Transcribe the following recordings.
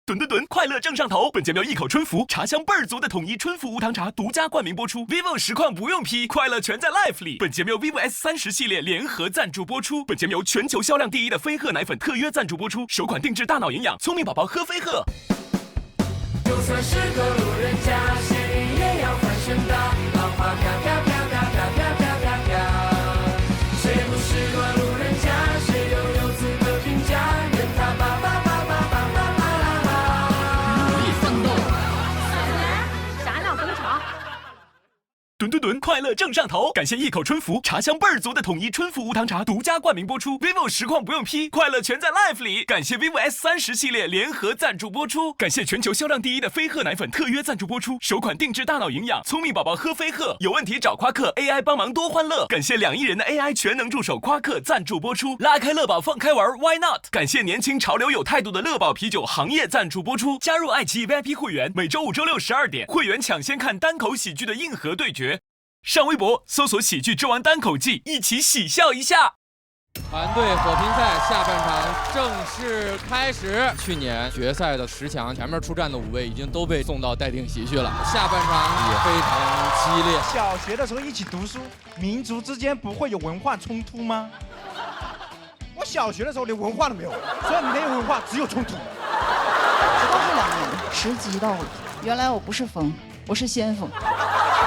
吨吨吨，快乐正上头！本节目由一口春福茶香倍儿足的统一春福无糖茶独家冠名播出。vivo 实况不用 P， 快乐全在 Life 里。本节目由 vivo S30系列联合赞助播出。本节目由全球销量第一的飞鹤奶粉特约赞助播出。首款定制大脑营养，聪明宝宝喝飞鹤。就算是个路人甲，谁也要翻身的。浪花飘飘飘飘飘飘飘飘飘，谁不是个路人甲？谁又有资格评价？任他吧吧吧吧吧吧吧啦啦。努力奋斗。傻鸟工厂。吨吨吨，快乐正上头！感谢一口春福茶香倍儿足的统一春福无糖茶独家冠名播出。vivo 实况不用 P， 快乐全在 Life 里。感谢 vivo S30系列联合赞助播出。感谢全球销量第一的飞鹤奶粉特约赞助播出。首款定制大脑营养，聪明宝宝喝飞鹤，有问题找夸克 AI 帮忙多欢乐。感谢2亿人的 AI 全能助手夸克赞助播出。拉开乐宝放开玩 ，Why not？ 感谢年轻潮流有态度的乐宝啤酒行业赞助播出。加入爱奇艺 VIP 会员，每周5、周6、12点，会员抢先看单口喜剧的硬核对决。上微博搜索喜剧之王单口季，一起喜笑一下。团队火拼赛下半场正式开始。去年决赛的10强，前面出战的5位已经都被送到待定席去了。下半场也非常激烈。小学的时候一起读书，民族之间不会有文化冲突吗？我小学的时候连文化都没有，所以没有文化，只有冲突。直到这2年，10级到了，原来我不是风，我是先锋。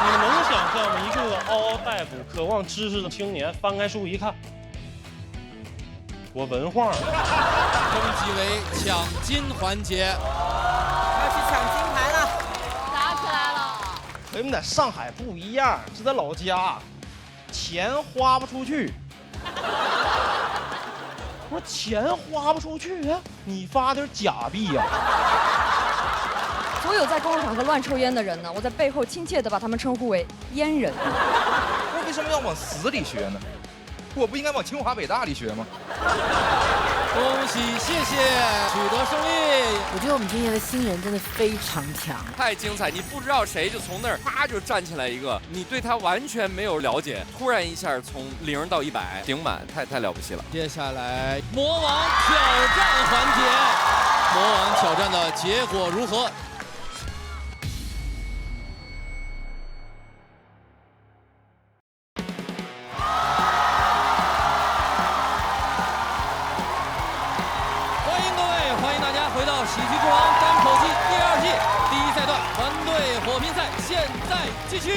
你能想象吗？一个嗷嗷待哺、渴望知识的青年，翻开书一看，我文化。升级为抢金环节，要去抢金牌了，打起来了。我们在上海不一样，是在老家，钱花不出去。我说钱花不出去啊，你发点假币呀。所有在公共场合乱抽烟的人呢，我在背后亲切地把他们称呼为烟人。我为什么要往死里学呢？我不应该往清华北大里学吗？恭喜谢谢，取得胜利。我觉得我们今年的新人真的非常强，太精彩！你不知道谁就从那儿啪就站起来一个，你对他完全没有了解，突然一下从0到100顶满，太了不起了。接下来魔王挑战环节，魔王挑战的结果如何？回到喜剧之王单口季第2季第1赛段团队火拼赛，现在继续。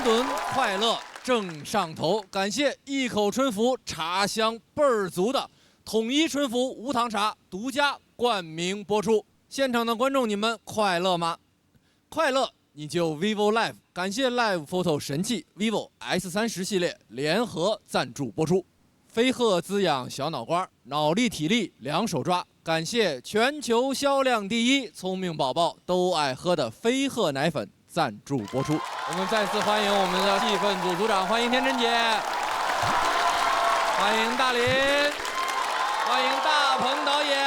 吨，快乐正上头！感谢一口春福茶香倍儿足的统一春福无糖茶独家冠名播出。现场的观众，你们快乐吗？快乐你就 vivo Live。感谢 Live Photo 神器 vivo S30系列联合赞助播出。飞鹤滋养小脑瓜，脑力体力2手抓。感谢全球销量第一、聪明宝宝都爱喝的飞鹤奶粉赞助播出。我们再次欢迎我们的气氛组组长，欢迎天真姐，欢迎大林，欢迎大鹏导演。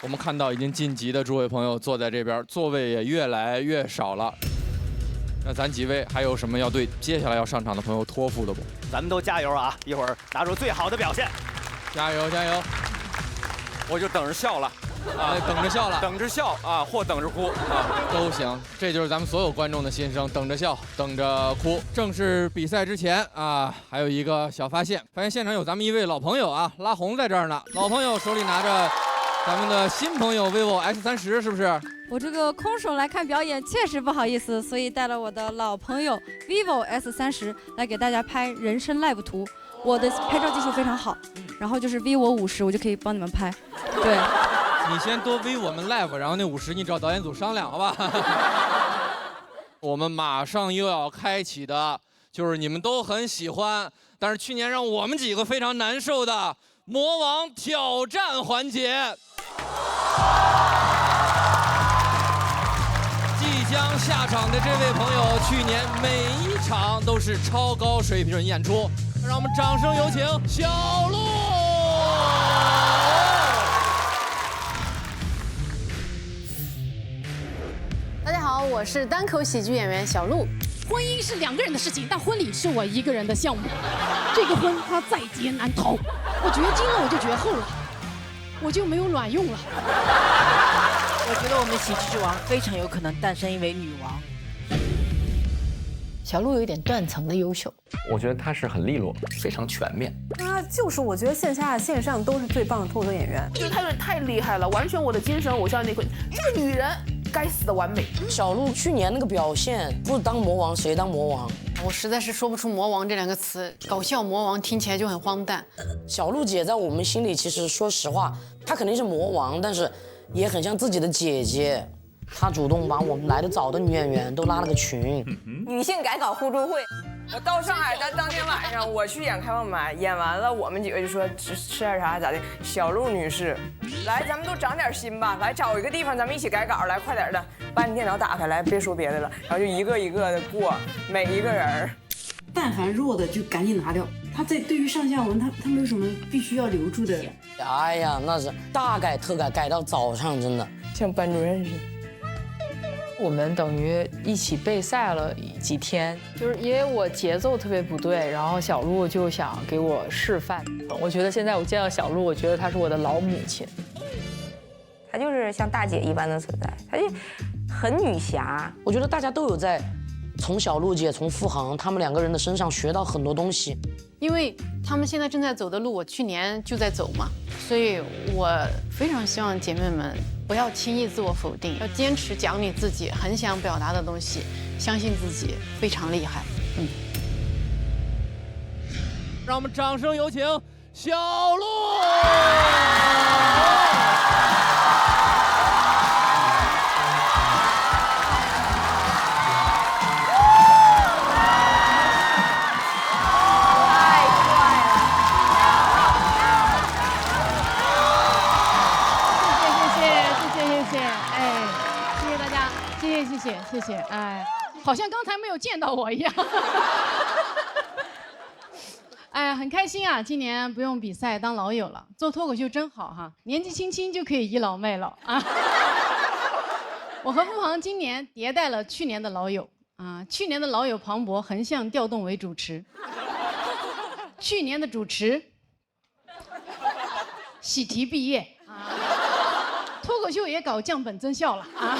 我们看到已经晋级的诸位朋友坐在这边，座位也越来越少了。那咱几位还有什么要对接下来要上场的朋友托付的不？咱们都加油啊！一会儿拿出最好的表现，加油加油！我就等着笑了，等着笑了，等着笑啊，或等着哭啊，都行。这就是咱们所有观众的心声，等着笑，等着哭。正式比赛之前啊，还有一个小发现，发现现场有咱们一位老朋友啊，拉红在这儿呢。老朋友手里拿着咱们的新朋友 vivo S30，是不是？我这个空手来看表演确实不好意思，所以带了我的老朋友 vivo S30来给大家拍人生 live 图。我的拍照技术非常好，然后就是 vivo 50，我就可以帮你们拍。对，你先多 v 我们 live， 然后那50你找导演组商量，好吧？我们马上又要开启的就是你们都很喜欢，但是去年让我们几个非常难受的魔王挑战环节。即将下场的这位朋友，去年每一场都是超高水平演出，让我们掌声有请小鹿。大家好，我是单口喜剧演员小鹿。婚姻是2个人的事情，但婚礼是我1个人的项目。这个婚它在劫难逃，我绝经了我就绝后了，我就没有卵用了。我觉得我们喜剧之王非常有可能诞生一位女王。小鹿有一点断层的优秀，我觉得他是很利落，非常全面。他就是我觉得线下线上都是最棒的脱口秀演员。我觉得他有点太厉害了，完全我的精神偶像那块。这个女人该死的完美。小鹿去年那个表现，不当魔王谁当魔王？我实在是说不出魔王这2个词，搞笑魔王听起来就很荒诞。小鹿姐在我们心里，其实说实话，她肯定是魔王，但是也很像自己的姐姐。她主动把我们来的早的女演员都拉了个群。女性改稿互助会，我到上海，当天晚上我去演开放麦，演完了我们几个就说吃点啥咋的。小鹿女士，来咱们都长点心吧，来找一个地方咱们一起改稿，来快点的，把你电脑打开，来别说别的了，然后就一个一个的过每一个人。但凡弱的就赶紧拿掉。他在对于上下文，他没有什么必须要留住的。哎呀，那是大改特改，改到早上，真的像班主任似的。我们等于一起备赛了几天，就是因为我节奏特别不对，然后小鹿就想给我示范。我觉得现在我见到小鹿，我觉得她是我的老母亲。她就是像大姐一般的存在，她就很女侠。我觉得大家都有在从小鹿姐、从付航他们2个人的身上学到很多东西。因为他们现在正在走的路，我去年就在走嘛，所以我非常希望姐妹们不要轻易自我否定，要坚持讲你自己很想表达的东西，相信自己非常厉害。让我们掌声有请小鹿。谢谢，哎，好像刚才没有见到我一样。哎，很开心啊！今年不用比赛当老友了，做脱口秀真好哈，年纪轻轻就可以倚老卖老啊。我和付航今年迭代了去年的老友啊，去年的老友庞博横向调动为主持，去年的主持喜提毕业啊，脱口秀也搞降本增效了啊。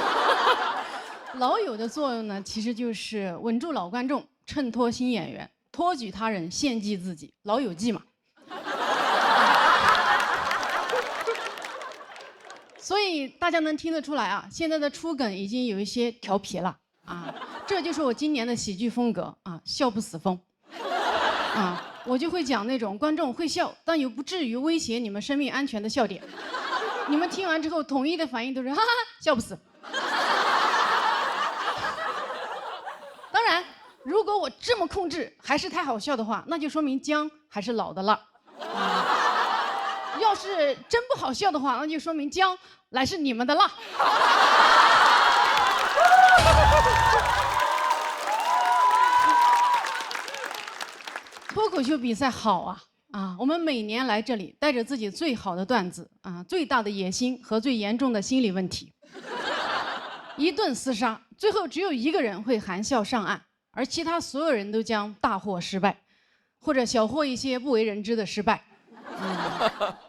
老友的作用呢，其实就是稳住老观众，衬托新演员，托举他人，献祭自己，老友记嘛。所以大家能听得出来啊，现在的出梗已经有一些调皮了啊，这就是我今年的喜剧风格啊，笑不死风啊，我就会讲那种观众会笑，但又不至于威胁你们生命安全的笑点，你们听完之后统一的反应都是哈哈笑不死。当然，如果我这么控制还是太好笑的话，那就说明姜还是老的辣。要是真不好笑的话，那就说明姜乃是你们的辣。脱口秀比赛好啊！我们每年来这里，带着自己最好的段子啊，最大的野心和最严重的心理问题，一顿厮杀，最后只有一个人会含笑上岸，而其他所有人都将大获失败，或者小获一些不为人知的失败。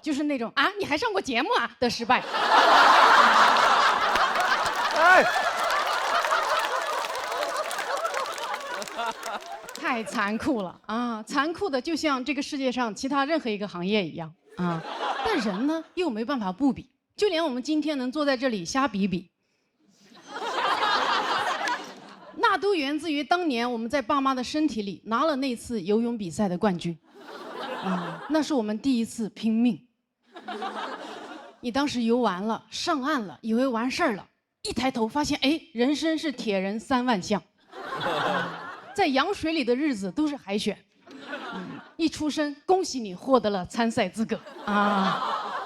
就是那种啊，你还上过节目啊的失败。哎，太残酷了啊！残酷的就像这个世界上其他任何一个行业一样啊。但人呢，又没办法不比，就连我们今天能坐在这里瞎比比，那都源自于当年我们在爸妈的身体里拿了那次游泳比赛的冠军。那是我们第一次拼命。你当时游完了，上岸了，以为完事儿了，一抬头发现，哎，人生是铁人3万项。在羊水里的日子都是海选。一出生，恭喜你获得了参赛资格啊！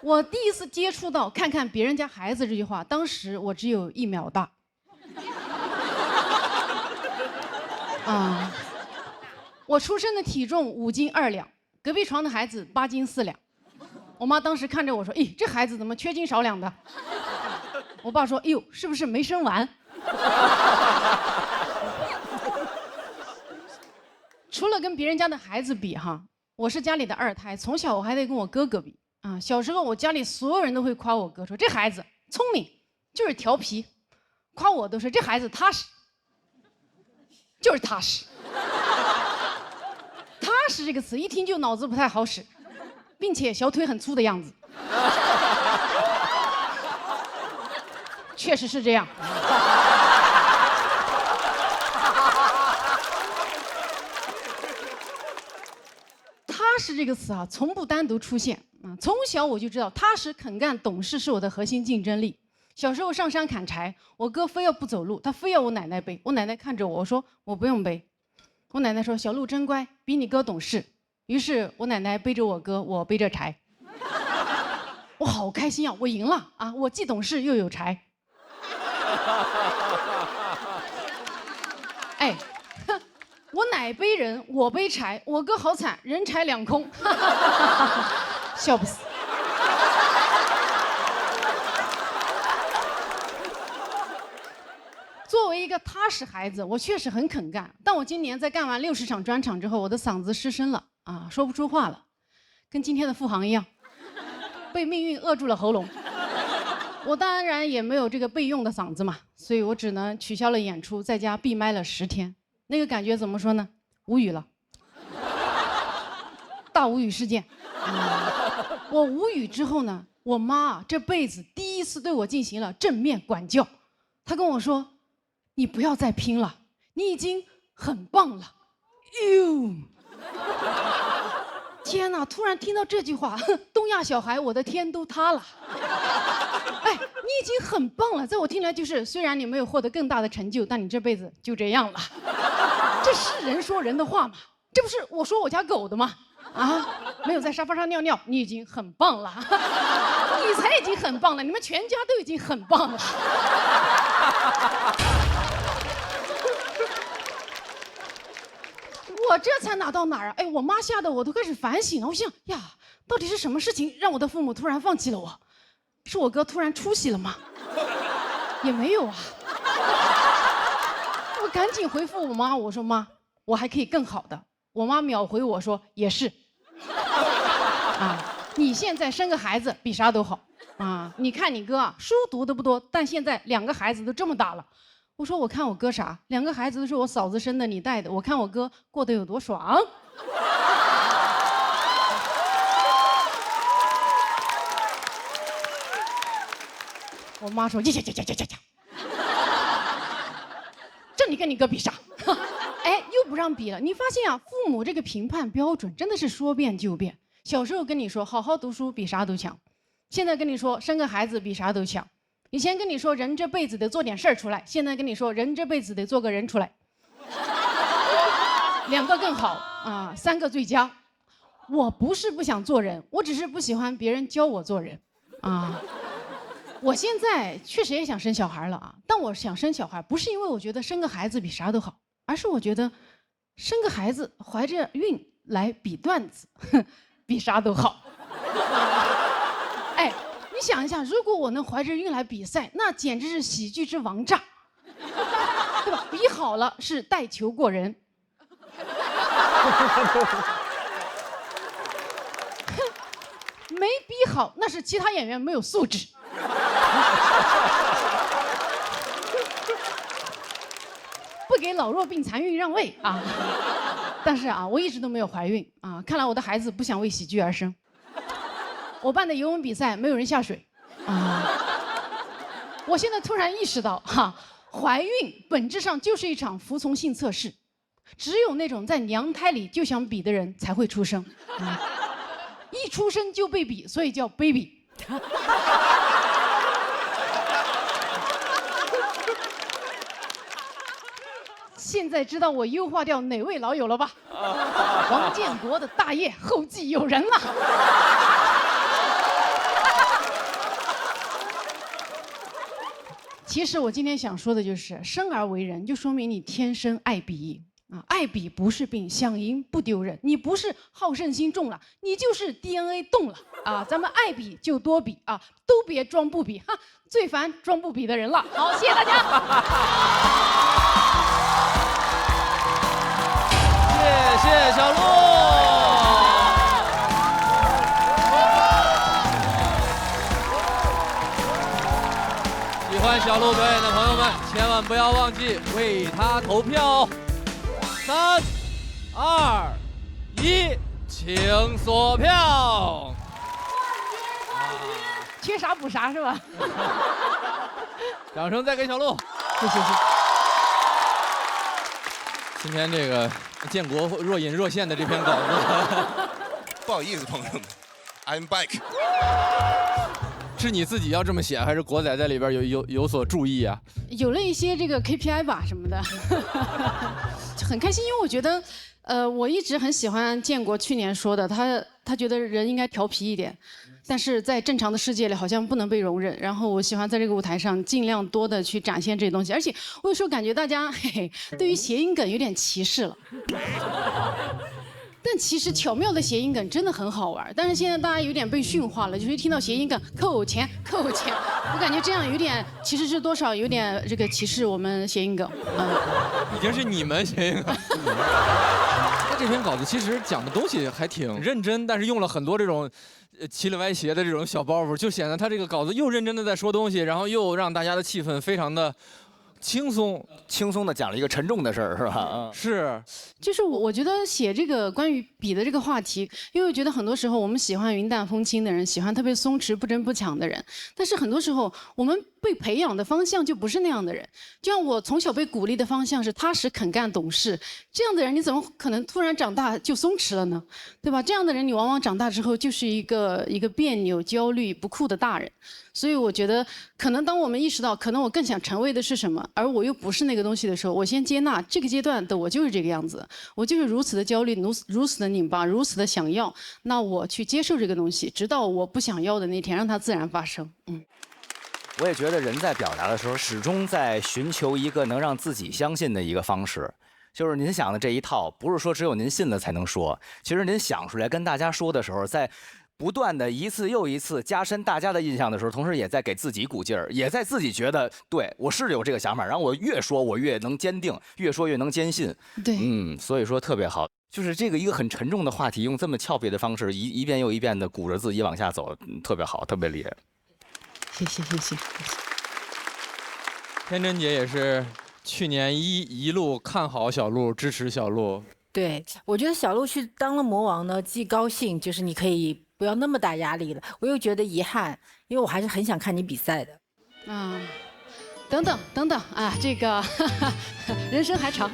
我第一次接触到看看别人家孩子这句话，当时我只有1秒大。啊！我出生的体重5斤2两，隔壁床的孩子8斤4两。我妈当时看着我说：“咦，这孩子怎么缺斤少两的？”我爸说：“哎呦，是不是没生完？”除了跟别人家的孩子比哈，我是家里的二胎，从小我还得跟我哥哥比啊。小时候我家里所有人都会夸我哥，说这孩子聪明，就是调皮，夸我都说这孩子踏实，就是踏实。踏实这个词一听就脑子不太好使，并且小腿很粗的样子。确实是这样。踏实这个词啊，从不单独出现啊。从小我就知道，踏实肯干懂事是我的核心竞争力。小时候上山砍柴，我哥非要不走路，他非要我奶奶背。我奶奶看着我，我说我不用背。我奶奶说小鹿真乖，比你哥懂事。于是我奶奶背着我哥，我背着柴。我好开心啊！我赢了啊！我既懂事又有柴。哎，我奶背人，我背柴，我哥好惨，人财两空，笑不死。作为一个踏实孩子，我确实很肯干。但我今年在干完60场专场之后，我的嗓子失声了啊，说不出话了，跟今天的付航一样，被命运扼住了喉咙。我当然也没有这个备用的嗓子嘛，所以我只能取消了演出，在家闭麦了10天。那个感觉怎么说呢？无语了，大无语事件。我无语之后呢，我妈这辈子第一次对我进行了正面管教。她跟我说：“你不要再拼了，你已经很棒了。”哟，天哪！突然听到这句话，东亚小孩，我的天都塌了。哎，你已经很棒了，在我听来就是，虽然你没有获得更大的成就，但你这辈子就这样了。这是人说人的话吗？这不是我说我家狗的吗？啊，没有在沙发上尿尿，你已经很棒了。你才已经很棒了，你们全家都已经很棒了。我这才哪到哪儿啊？哎，我妈吓得我都开始反省了。我想呀，到底是什么事情让我的父母突然放弃了我？是我哥突然出息了吗？也没有啊。我赶紧回复我妈，我说妈，我还可以更好的。我妈秒回我说也是。啊，你现在生个孩子比啥都好啊！你看你哥啊，书读的不多，但现在2个孩子都这么大了。我说我看我哥啥？2个孩子都是我嫂子生的，你带的。我看我哥过得有多爽。我妈说：“呀，这你跟你哥比啥？”哎，又不让比了。你发现啊，父母这个评判标准真的是说变就变。小时候跟你说好好读书比啥都强，现在跟你说生个孩子比啥都强。以前跟你说人这辈子得做点事儿出来，现在跟你说人这辈子得做个人出来。2个更好啊，3个最佳。我不是不想做人，我只是不喜欢别人教我做人啊。我现在确实也想生小孩了啊，但我想生小孩不是因为我觉得生个孩子比啥都好，而是我觉得生个孩子怀着孕来比段子比啥都好。哎，你想一下，如果我能怀着孕来比赛，那简直是喜剧之王炸，对吧？比好了是带球过人，没比好那是其他演员没有素质。不给老弱病残孕让位啊！但是啊，我一直都没有怀孕啊，看来我的孩子不想为喜剧而生。我办的游泳比赛没有人下水啊！我现在突然意识到哈，怀孕本质上就是一场服从性测试，只有那种在娘胎里就想比的人才会出生啊！一出生就被比，所以叫 baby。现在知道我优化掉哪位老友了吧？王建国的大业后继有人了。其实我今天想说的就是，生而为人，就说明你天生爱比啊，爱比不是病，想赢不丢人。你不是好胜心重了，你就是 DNA 动了啊！咱们爱比就多比啊，都别装不比哈，最烦装不比的人了。好，谢谢大家。耶谢小鹿。喜欢小鹿表演的朋友们，千万不要忘记为他投票。3、2、1，请锁票。缺啥补啥是吧？掌声再给小鹿。谢谢。今天这个建国若隐若现的这篇稿子，不好意思，朋友们 ，I'm back。是你自己要这么写，还是国仔在里边有所注意啊？有了一些这个 KPI 吧什么的，很开心，因为我觉得，我一直很喜欢建国去年说的，他觉得人应该调皮一点。但是在正常的世界里好像不能被容忍，然后我喜欢在这个舞台上尽量多的去展现这些东西，而且我有时候感觉大家对于谐音梗有点歧视了，但其实巧妙的谐音梗真的很好玩，但是现在大家有点被驯化了，就是一听到谐音梗扣钱，我感觉这样有点其实是多少有点这个歧视我们谐音梗，已经是你们谐音梗。他这篇稿子其实讲的东西还挺认真，但是用了很多这种奇了歪斜的这种小包袱，就显得他这个稿子又认真的在说东西，然后又让大家的气氛非常的轻松的讲了一个沉重的事儿，是吧？是，就是我觉得写这个关于笔的这个话题，因为我觉得很多时候我们喜欢云淡风轻的人，喜欢特别松弛不争不抢的人，但是很多时候我们被培养的方向就不是那样的人。就像我从小被鼓励的方向是踏实肯干懂事，这样的人你怎么可能突然长大就松弛了呢？对吧？这样的人你往往长大之后就是一个别扭、焦虑、不酷的大人。所以我觉得，可能当我们意识到，可能我更想成为的是什么，而我又不是那个东西的时候，我先接纳这个阶段的我就是这个样子，我就是如此的焦虑，如此的拧巴，如此的想要，那我去接受这个东西，直到我不想要的那天，让它自然发生。我也觉得人在表达的时候，始终在寻求一个能让自己相信的一个方式。就是您想的这一套，不是说只有您信了才能说。其实您想出来跟大家说的时候，在不断的一次又一次加深大家的印象的时候，同时也在给自己鼓劲儿，也在自己觉得对我是有这个想法，然后我越说我越能坚定，越说越能坚信。对，所以说特别好。就是这个一个很沉重的话题，用这么俏皮的方式，一遍又一遍的鼓着自己往下走，特别好，特别厉害。谢谢。天真姐也是去年一路看好小鹿，支持小鹿。对，我觉得小鹿去当了魔王呢，既高兴，就是你可以不要那么大压力了，我又觉得遗憾，因为我还是很想看你比赛的。等等啊，这个人生还长。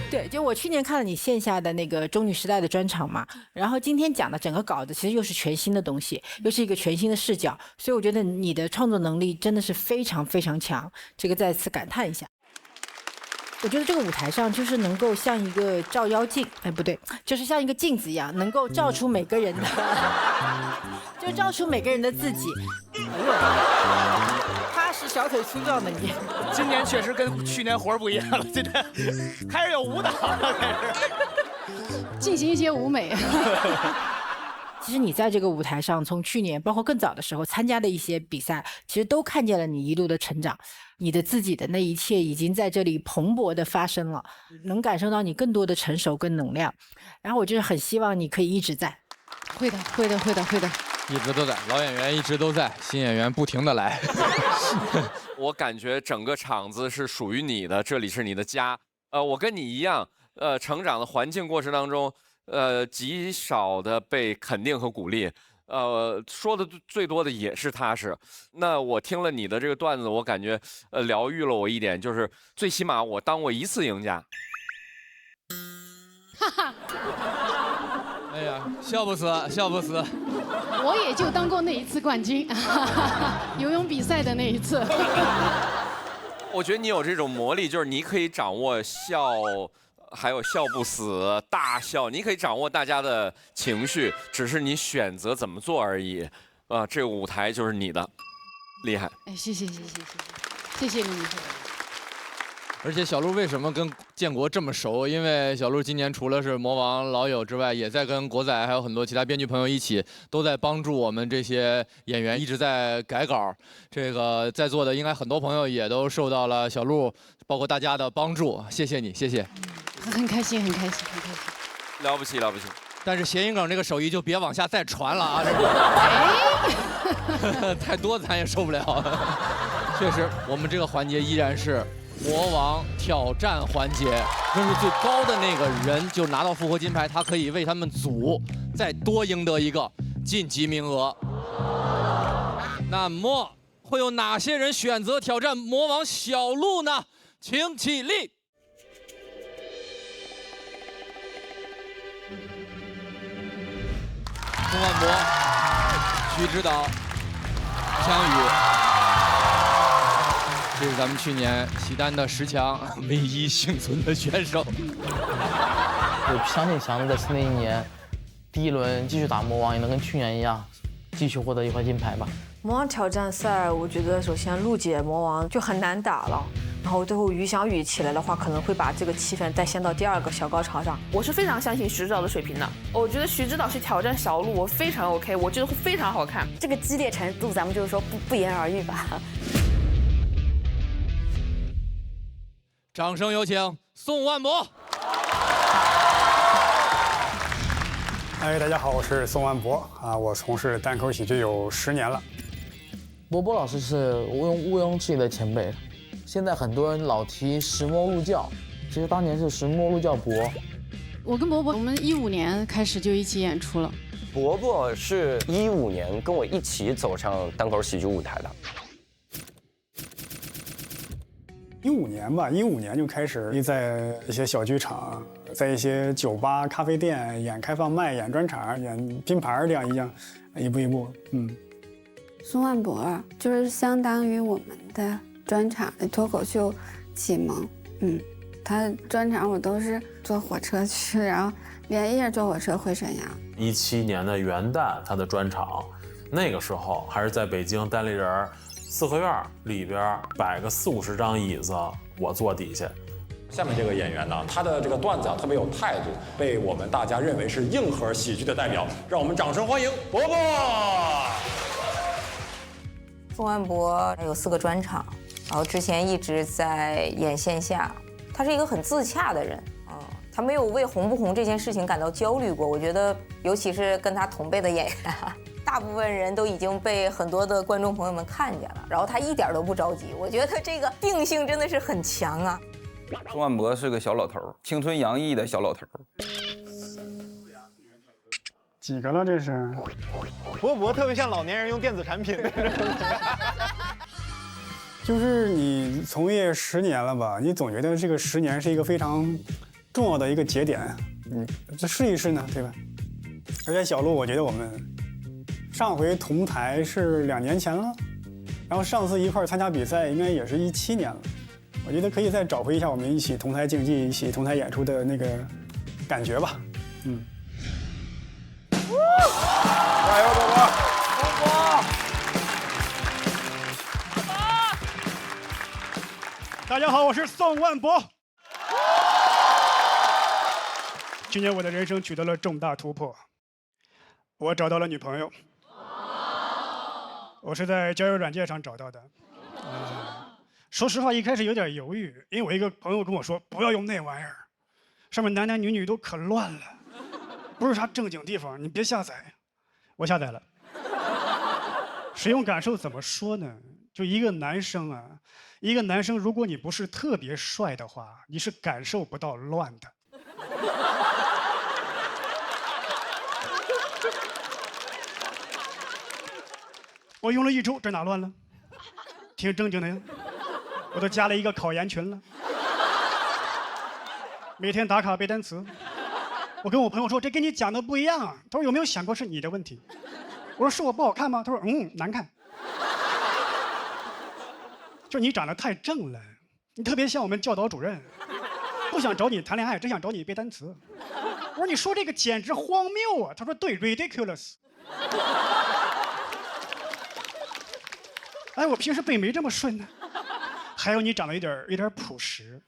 对，就我去年看了你线下的那个中女时代的专场嘛，然后今天讲的整个稿子其实又是全新的东西，又是一个全新的视角，所以我觉得你的创作能力真的是非常非常强，这个再次感叹一下。我觉得这个舞台上就是能够像一个照妖镜，不对，就是像一个镜子一样，能够照出每个人的，就照出每个人的自己。他是小腿粗壮的你，今年确实跟去年活儿不一样了，今天开始有舞蹈了，开始进行一些舞美。其实你在这个舞台上，从去年包括更早的时候参加的一些比赛，其实都看见了你一路的成长，你的自己的那一切已经在这里蓬勃的发生了，能感受到你更多的成熟跟能量。然后我就是很希望你可以一直在。会的。一直都在，老演员一直都在，新演员不停的来。我感觉整个场子是属于你的，这里是你的家。我跟你一样，成长的环境过程当中，极少的被肯定和鼓励。说的最多的也是踏实。那我听了你的这个段子，我感觉疗愈了我一点，就是最起码我当过一次赢家。哎呀，笑不死。我也就当过那一次冠军，游泳比赛的那一次。我觉得你有这种魔力，就是你可以掌握笑，还有笑不死、大笑，你可以掌握大家的情绪，只是你选择怎么做而已。这个舞台就是你的，厉害。谢谢你。而且小鹿为什么跟建国这么熟，因为小鹿今年除了是魔王老友之外，也在跟国仔还有很多其他编剧朋友一起，都在帮助我们这些演员，一直在改稿。这个在座的应该很多朋友也都受到了小鹿，包括大家的帮助，谢谢你，谢谢。很开心，很开心，很开心。了不起，了不起。但是谐音梗这个手艺就别往下再传了啊！太多咱也受不了。确实，我们这个环节依然是魔王挑战环节，分数最高的那个人就拿到复活金牌，他可以为他们组再多赢得一个晋级名额。那么会有哪些人选择挑战魔王小鹿呢？请起立。宋万博、徐指导、枪宇，这是咱们去年西单的10强唯一幸存的选手。我相信翔这次那一年，第1轮继续打魔王，也能跟去年一样，继续获得1块金牌吧。魔王挑战赛，我觉得首先陆姐魔王就很难打了。然后最后于翔宇起来的话，可能会把这个气氛带掀到第2个小高潮上。我是非常相信徐指导的水平的，我觉得徐指导去挑战小鹿，我非常 OK， 我觉得会非常好看。这个激烈程度，咱们就是说不言而喻吧。掌声有请宋万博。哎，大家好，我是宋万博啊，我从事单口喜剧有10年了。博博老师是毋庸置疑的前辈。现在很多人老提石墨入教，其实当年是石墨入教博。我跟博博，我们15年开始就一起演出了。伯伯是15年跟我一起走上单口喜剧舞台的。15年吧，15年就开始在一些小剧场，在一些酒吧、咖啡店演开放麦、演专场、演拼盘这样一步一步。宋万博就是相当于我们的专场脱口秀启蒙。他专场我都是坐火车去，然后连夜坐火车回沈阳。17年的元旦，他的专场，那个时候还是在北京单立人四合院里边摆个40-50张椅子，我坐底下。下面这个演员呢，他的这个段子特别有态度，被我们大家认为是硬核喜剧的代表，让我们掌声欢迎伯伯。宋万博有4个专场，然后之前一直在演线下。他是一个很自洽的人他没有为红不红这件事情感到焦虑过。我觉得，尤其是跟他同辈的演员，大部分人都已经被很多的观众朋友们看见了，然后他一点都不着急。我觉得这个定性真的是很强啊。宋万博是个小老头，青春洋溢的小老头。几个了这是？博博特别像老年人用电子产品。就是你从业10年了吧，你总觉得这个10年是一个非常重要的一个节点，这试一试呢，对吧？而且小鹿，我觉得我们上回同台是2年前了，然后上次一块参加比赛应该也是17年了，我觉得可以再找回一下我们一起同台竞技、一起同台演出的那个感觉吧。加油，伯伯！伯伯！大家好，我是宋万博。今年我的人生取得了重大突破，我找到了女朋友。我是在交友软件上找到的。说实话，一开始有点犹豫，因为我一个朋友跟我说不要用那玩意儿，上面男男女女都可乱了，不是啥正经地方，你别下载。我下载了。使用感受怎么说呢？就一个男生啊，一个男生，如果你不是特别帅的话，你是感受不到乱的。我用了1周，这哪乱了？挺正经的呀。我都加了一个考研群了，每天打卡背单词。我跟我朋友说，这跟你讲的不一样啊。他说有没有想过是你的问题？我说是我不好看吗？他说难看。就你长得太正了，你特别像我们教导主任，不想找你谈恋爱，只想找你背单词。我说你说这个简直荒谬啊！他说对 ，ridiculous。哎，我平时背没这么顺呢。还有你长得有点朴实。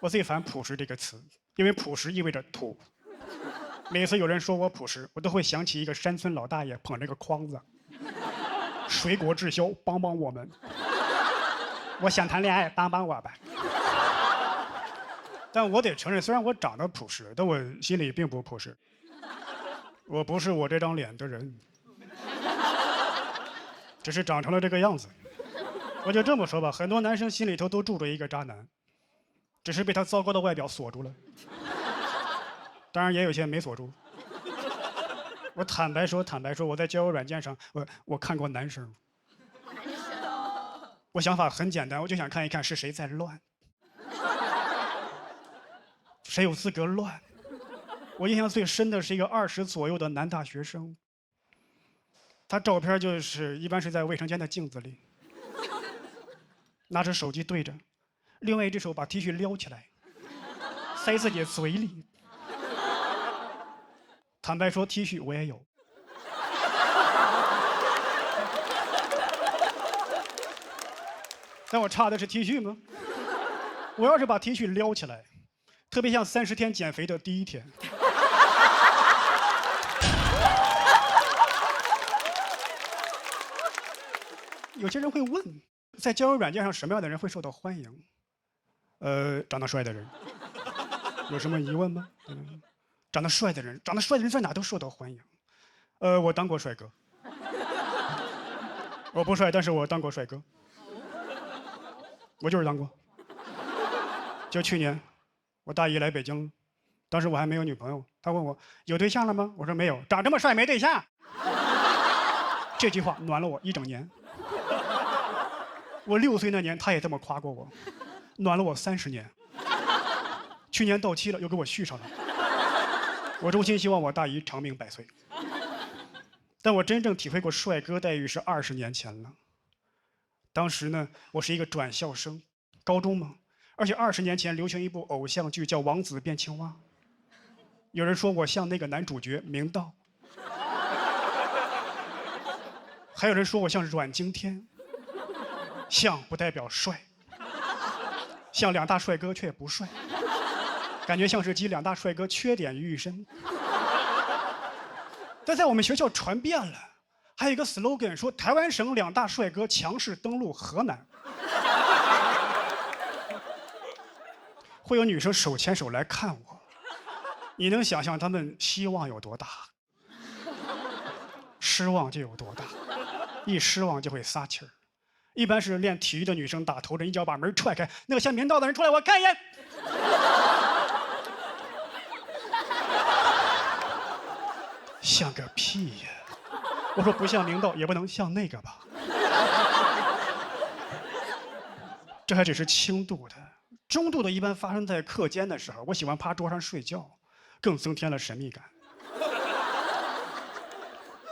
我最烦朴实这个词，因为朴实意味着土。每次有人说我朴实，我都会想起一个山村老大爷捧着个筐子，水果滞销，帮帮我们。我想谈恋爱，帮帮我吧。但我得承认，虽然我长得朴实，但我心里并不朴实。我不是我这张脸的人，只是长成了这个样子。我就这么说吧，很多男生心里头都住着一个渣男，只是被他糟糕的外表锁住了。当然也有些没锁住。我坦白说，我在交友软件上，我看过男生。我想法很简单，我就想看一看是谁在乱，谁有资格乱。我印象最深的是一个20左右的男大学生，他照片就是一般是在卫生间的镜子里，拿着手机对着，另外一只手把 T 恤撩起来，塞自己嘴里。坦白说 ，T 恤我也有。但我差的是 T 恤吗？我要是把 T 恤撩起来，特别像30天减肥的第1天。有些人会问，在交友软件上什么样的人会受到欢迎？长得帅的人。有什么疑问吗？长得帅的人在哪都受到欢迎。我当过帅哥。我不帅，但是我当过帅哥。我就是当过。就去年，我大姨来北京了，当时我还没有女朋友，她问我有对象了吗？我说没有。长这么帅没对象？这句话暖了我1整年。我6岁那年，她也这么夸过我，暖了我30年。去年到期了，又给我续上了。我衷心希望我大姨长命百岁。但我真正体会过帅哥待遇是20年前了。当时呢，我是一个转校生，高中嘛，而且20年前流行一部偶像剧叫《王子变青蛙》，有人说我像那个男主角明道，还有人说我像阮经天。像不代表帅，像2大帅哥却不帅，感觉像是集2大帅哥缺点于一身。但在我们学校传遍了，还有一个 slogan 说台湾省2大帅哥强势登陆河南。会有女生手牵手来看我，你能想象他们希望有多大，失望就有多大，一失望就会撒气儿。一般是练体育的女生打头阵，一脚把门踹开，那个像明道的人出来，我看一眼。像个屁呀！我说不像明道，也不能像那个吧。这还只是轻度的，中度的一般发生在课间的时候，我喜欢趴桌上睡觉，更增添了神秘感。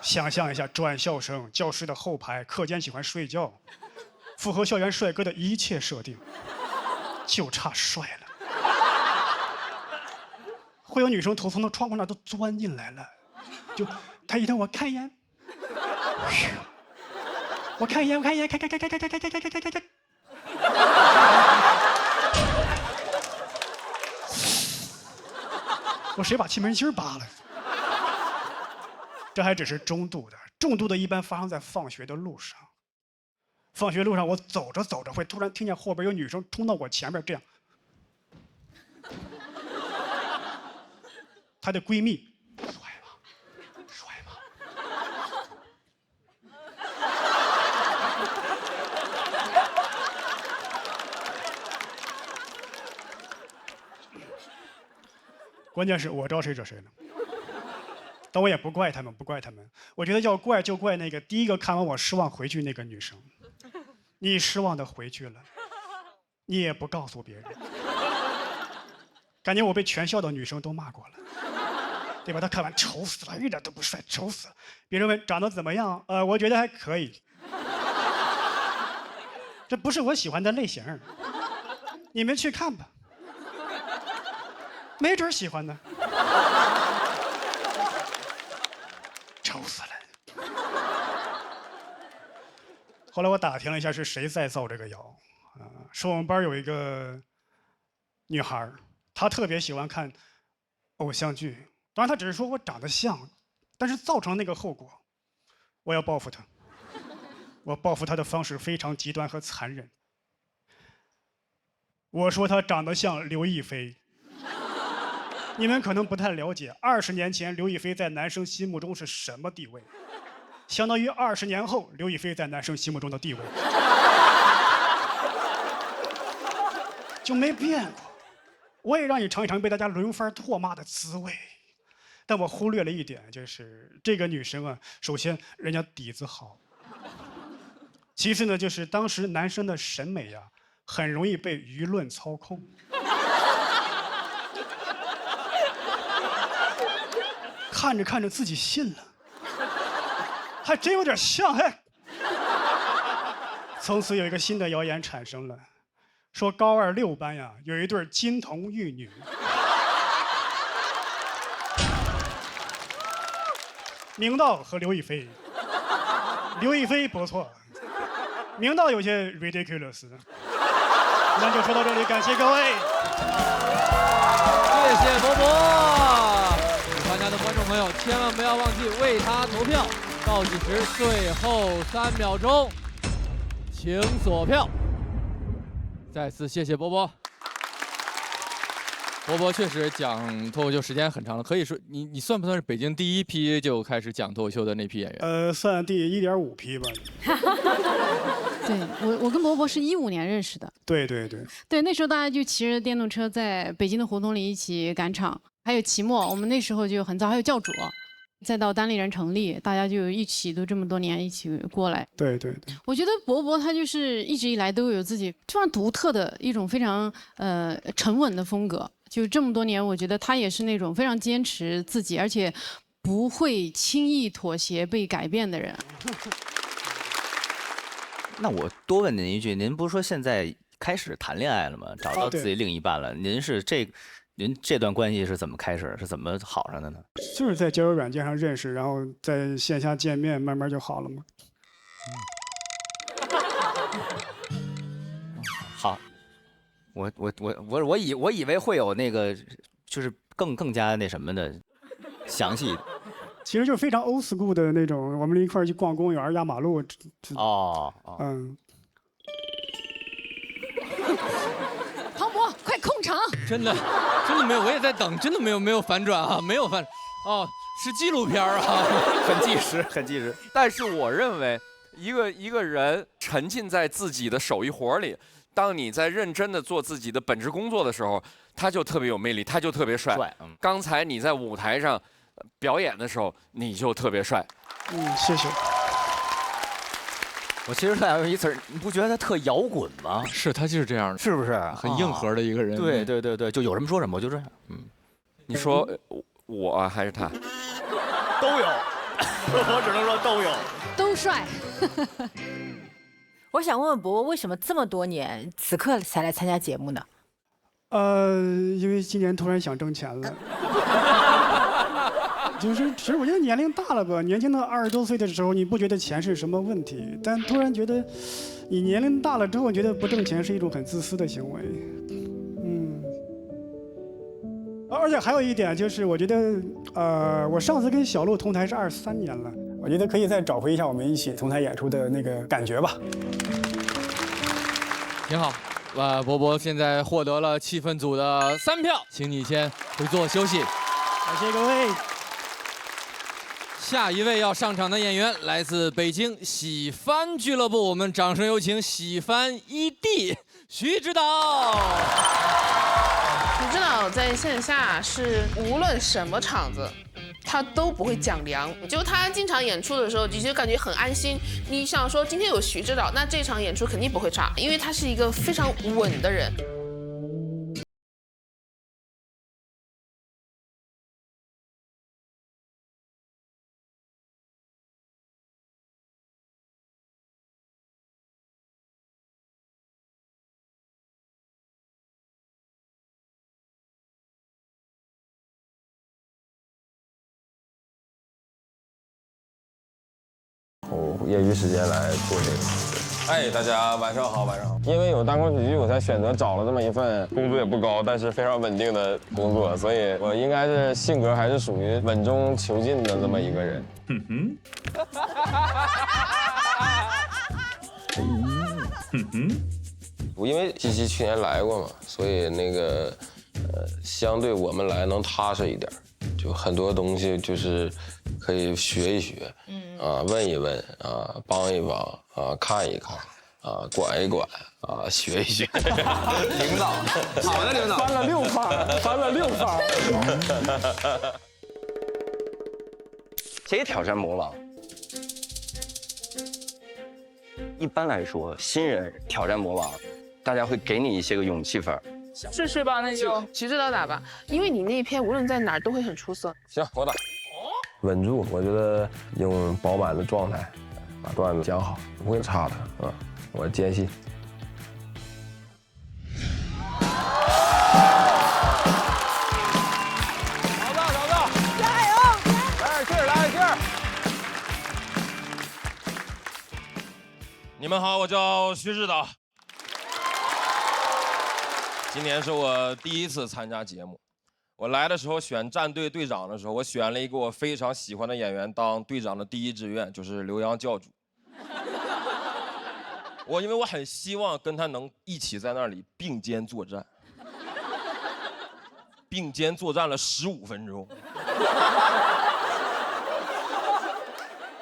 想象一下，转校生，教室的后排，课间喜欢睡觉，符合校园帅哥的一切设定，就差帅了。会有女生头从那窗户那都钻进来了，就他一瞪我看一眼，我看一眼，看。我谁把气门芯扒了？这还只是中度的，重度的一般发生在放学的路上。放学路上，我走着走着会突然听见后边有女生冲到我前面，这样。她的闺蜜，帅吗？关键是我招谁惹谁了。但我也不怪他们，我觉得要怪就怪那个第一个看完我失望回去那个女生。你失望的回去了，你也不告诉别人，感觉我被全校的女生都骂过了，对吧？她看完丑死了，一点都不帅，丑死了。别人问长得怎么样，我觉得还可以。这不是我喜欢的类型，你们去看吧，没准喜欢呢。丑死了。后来我打听了一下是谁在造这个谣，说我们班有一个女孩，她特别喜欢看偶像剧。当然，她只是说我长得像，但是造成那个后果，我要报复她。我报复她的方式非常极端和残忍。我说她长得像刘亦菲。你们可能不太了解，20年前刘亦菲在男生心目中是什么地位，相当于20年后刘亦菲在男生心目中的地位就没变过。我也让你尝一尝被大家轮番唾骂的滋味，但我忽略了一点，就是这个女生啊，首先人家底子好，其次呢，就是当时男生的审美呀，很容易被舆论操控。看着看着自己信了，还真有点像哎。从此有一个新的谣言产生了，说高2、6班呀有一对金童玉女，明道和刘亦菲。刘亦菲不错，明道有些 ridiculous。那就说到这里，感谢各位，谢谢伯伯。参加的观众朋友，千万不要忘记为他投票。倒计时最后3秒钟，请锁票。再次谢谢波波。波波确实讲脱口秀时间很长了，可以说你算不算是北京第一批就开始讲脱口秀的那批演员？算第1.5批吧。对，我跟伯伯是15年认识的。对，那时候大家就骑着电动车在北京的胡同里一起赶场。还有期末，我们那时候就很早，还有教主，再到单立人成立，大家就一起都这么多年一起过来。对。我觉得伯伯他就是一直以来都有自己非常独特的一种非常沉稳的风格。就这么多年，我觉得他也是那种非常坚持自己，而且不会轻易妥协、被改变的人。那我多问您一句，您不是说现在开始谈恋爱了吗？找到自己另一半了？您这段关系是怎么开始？是怎么好上的呢？就是在交友软件上认识，然后在线下见面，慢慢就好了嘛。好，我以为会有那个，就是更加那什么的详细。其实就是非常 old school 的那种，我们一块儿去逛公园、压马路。庞博，快控场！真的没有，我也在等，真的没有反转啊，没有反哦，是纪录片啊，很纪实。但是我认为，一个人沉浸在自己的手艺活里，当你在认真的做自己的本职工作的时候，他就特别有魅力，他就特别帅。刚才你在舞台上表演的时候，你就特别帅。谢谢。我其实特想用一词儿，你不觉得他特摇滚吗？是，他就是这样的，是不是？很硬核的一个人。对，就有什么说什么，我就这样。你说我还是他？都有，我只能说都有，都帅。我想问问伯伯，为什么这么多年此刻才来参加节目呢？因为今年突然想挣钱了。就是其实我觉得年龄大了吧，年轻的20多岁的时候，你不觉得钱是什么问题，但突然觉得你年龄大了之后，觉得不挣钱是一种很自私的行为。而且还有一点就是，我觉得我上次跟小鹿同台是23年了，我觉得可以再找回一下我们一起同台演出的那个感觉吧。挺好。伯伯现在获得了气氛组的3票，请你先回座休息。感谢各位。下一位要上场的演员来自北京喜番俱乐部，我们掌声有请喜番ED徐指导。徐指导在线下是无论什么场子，他都不会讲凉。就他经常演出的时候，你就感觉很安心。你想说今天有徐指导，那这场演出肯定不会差，因为他是一个非常稳的人。业余时间来做这个。哎，大家晚上好，晚上好。因为有单口喜剧，我才选择找了这么一份工资也不高，但是非常稳定的工作，所以我应该是性格还是属于稳中求进的这么一个人。我因为西西去年来过嘛，所以那个相对我们来能踏实一点，就很多东西就是可以学一学，问一问啊，帮一帮啊，看一看啊，管一管啊，学一学。领导，好的领导，翻了6番，翻了6番。谁挑战魔王？一般来说，新人挑战魔王，大家会给你一些个勇气分。试试吧，那就齐指导打吧，因为你那一篇无论在哪儿都会很出色。行，我打。稳住，我觉得用饱满的状态把段子讲好，不会差的啊，我坚信。找到，加油！来点劲儿，来点劲儿！你们好，我叫徐指导。今年是我第一次参加节目。我来的时候选战队队长的时候，我选了一个我非常喜欢的演员当队长的第一志愿，就是刘洋教主。因为我很希望跟他能一起在那里并肩作战，并肩作战了15分钟，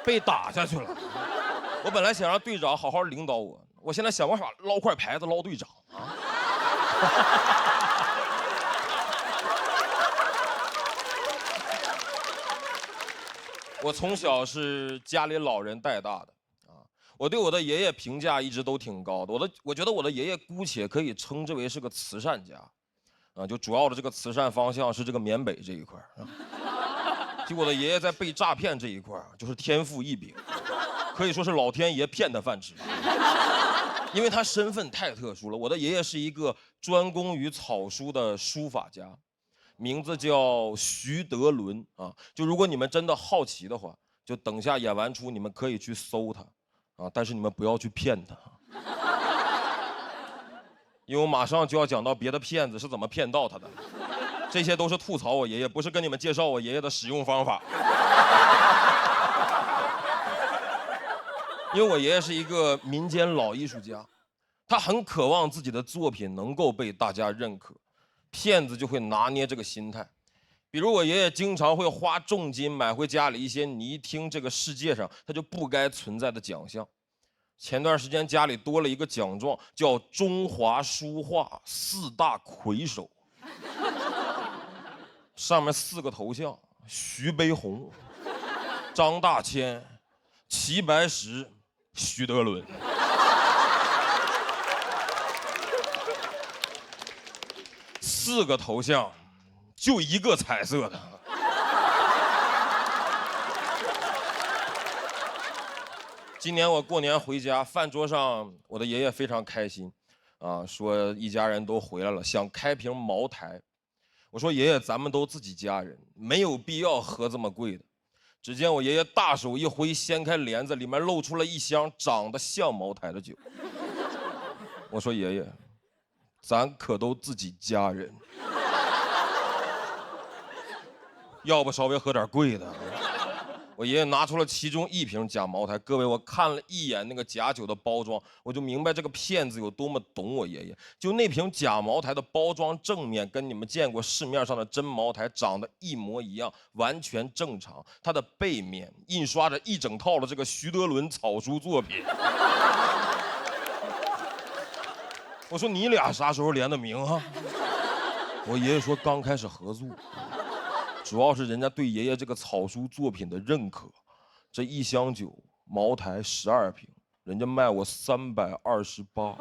被打下去了。我本来想让队长好好领导我，我现在想办法捞块牌子捞队长啊。我从小是家里老人带大的啊，我对我的爷爷评价一直都挺高的。我觉得我的爷爷姑且可以称之为是个慈善家，啊，就主要的这个慈善方向是这个缅北这一块啊。就我的爷爷在被诈骗这一块就是天赋异禀，可以说是老天爷骗他饭吃。因为他身份太特殊了，我的爷爷是一个专攻于草书的书法家。名字叫徐德伦啊，就如果你们真的好奇的话，就等下演完出你们可以去搜他，啊，但是你们不要去骗他，因为我马上就要讲到别的骗子是怎么骗到他的，这些都是吐槽我爷爷，不是跟你们介绍我爷爷的使用方法。因为我爷爷是一个民间老艺术家，他很渴望自己的作品能够被大家认可。骗子就会拿捏这个心态，比如我爷爷经常会花重金买回家里一些你一听这个世界上他就不该存在的奖项。前段时间家里多了一个奖状，叫中华书画4大魁首，上面4个头像：徐悲鸿、张大千、齐白石、徐德伦。4个头像，就1个彩色的。今年我过年回家，饭桌上我的爷爷非常开心，啊，说一家人都回来了，想开瓶茅台。我说爷爷，咱们都自己家人，没有必要喝这么贵的。只见我爷爷大手一挥，掀开帘子，里面露出了一箱长得像茅台的酒。我说爷爷，咱可都自己家人，要不稍微喝点贵的。我爷爷拿出了其中1瓶假茅台，各位，我看了一眼那个假酒的包装，我就明白这个骗子有多么懂我爷爷。就那瓶假茅台的包装正面跟你们见过市面上的真茅台长得一模一样，完全正常。它的背面印刷着一整套的这个徐德伦草书作品。我说你俩啥时候联的名啊？我爷爷说刚开始合作，主要是人家对爷爷这个草书作品的认可。这1箱酒，茅台12瓶，人家卖我328。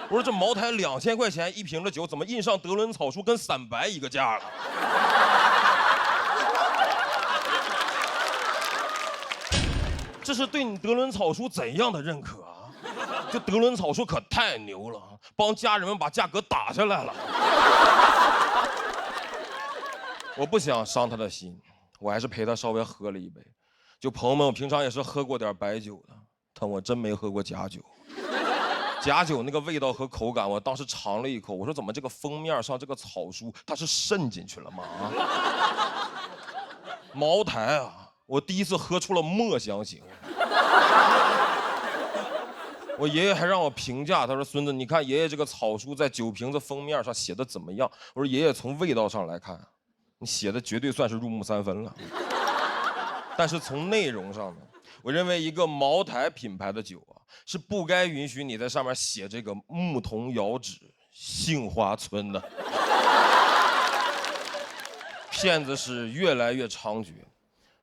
我说这茅台2000块钱1瓶的酒，怎么印上德伦草书跟散白一个价了？这是对你德伦草书怎样的认可啊？这德伦草书可太牛了，帮家人们把价格打下来了。我不想伤他的心，我还是陪他稍微喝了一杯。就朋友们，我平常也是喝过点白酒的，但我真没喝过假酒。假酒那个味道和口感，我当时尝了一口，我说怎么这个封面上这个草书它是渗进去了吗？茅台啊，我第一次喝出了墨香型。我爷爷还让我评价，他说孙子，你看爷爷这个草书在酒瓶子封面上写的怎么样？我说爷爷从味道上来看，你写的绝对算是入木三分了。但是从内容上呢，我认为一个茅台品牌的酒啊，是不该允许你在上面写这个牧童遥指杏花村的。骗子是越来越猖獗。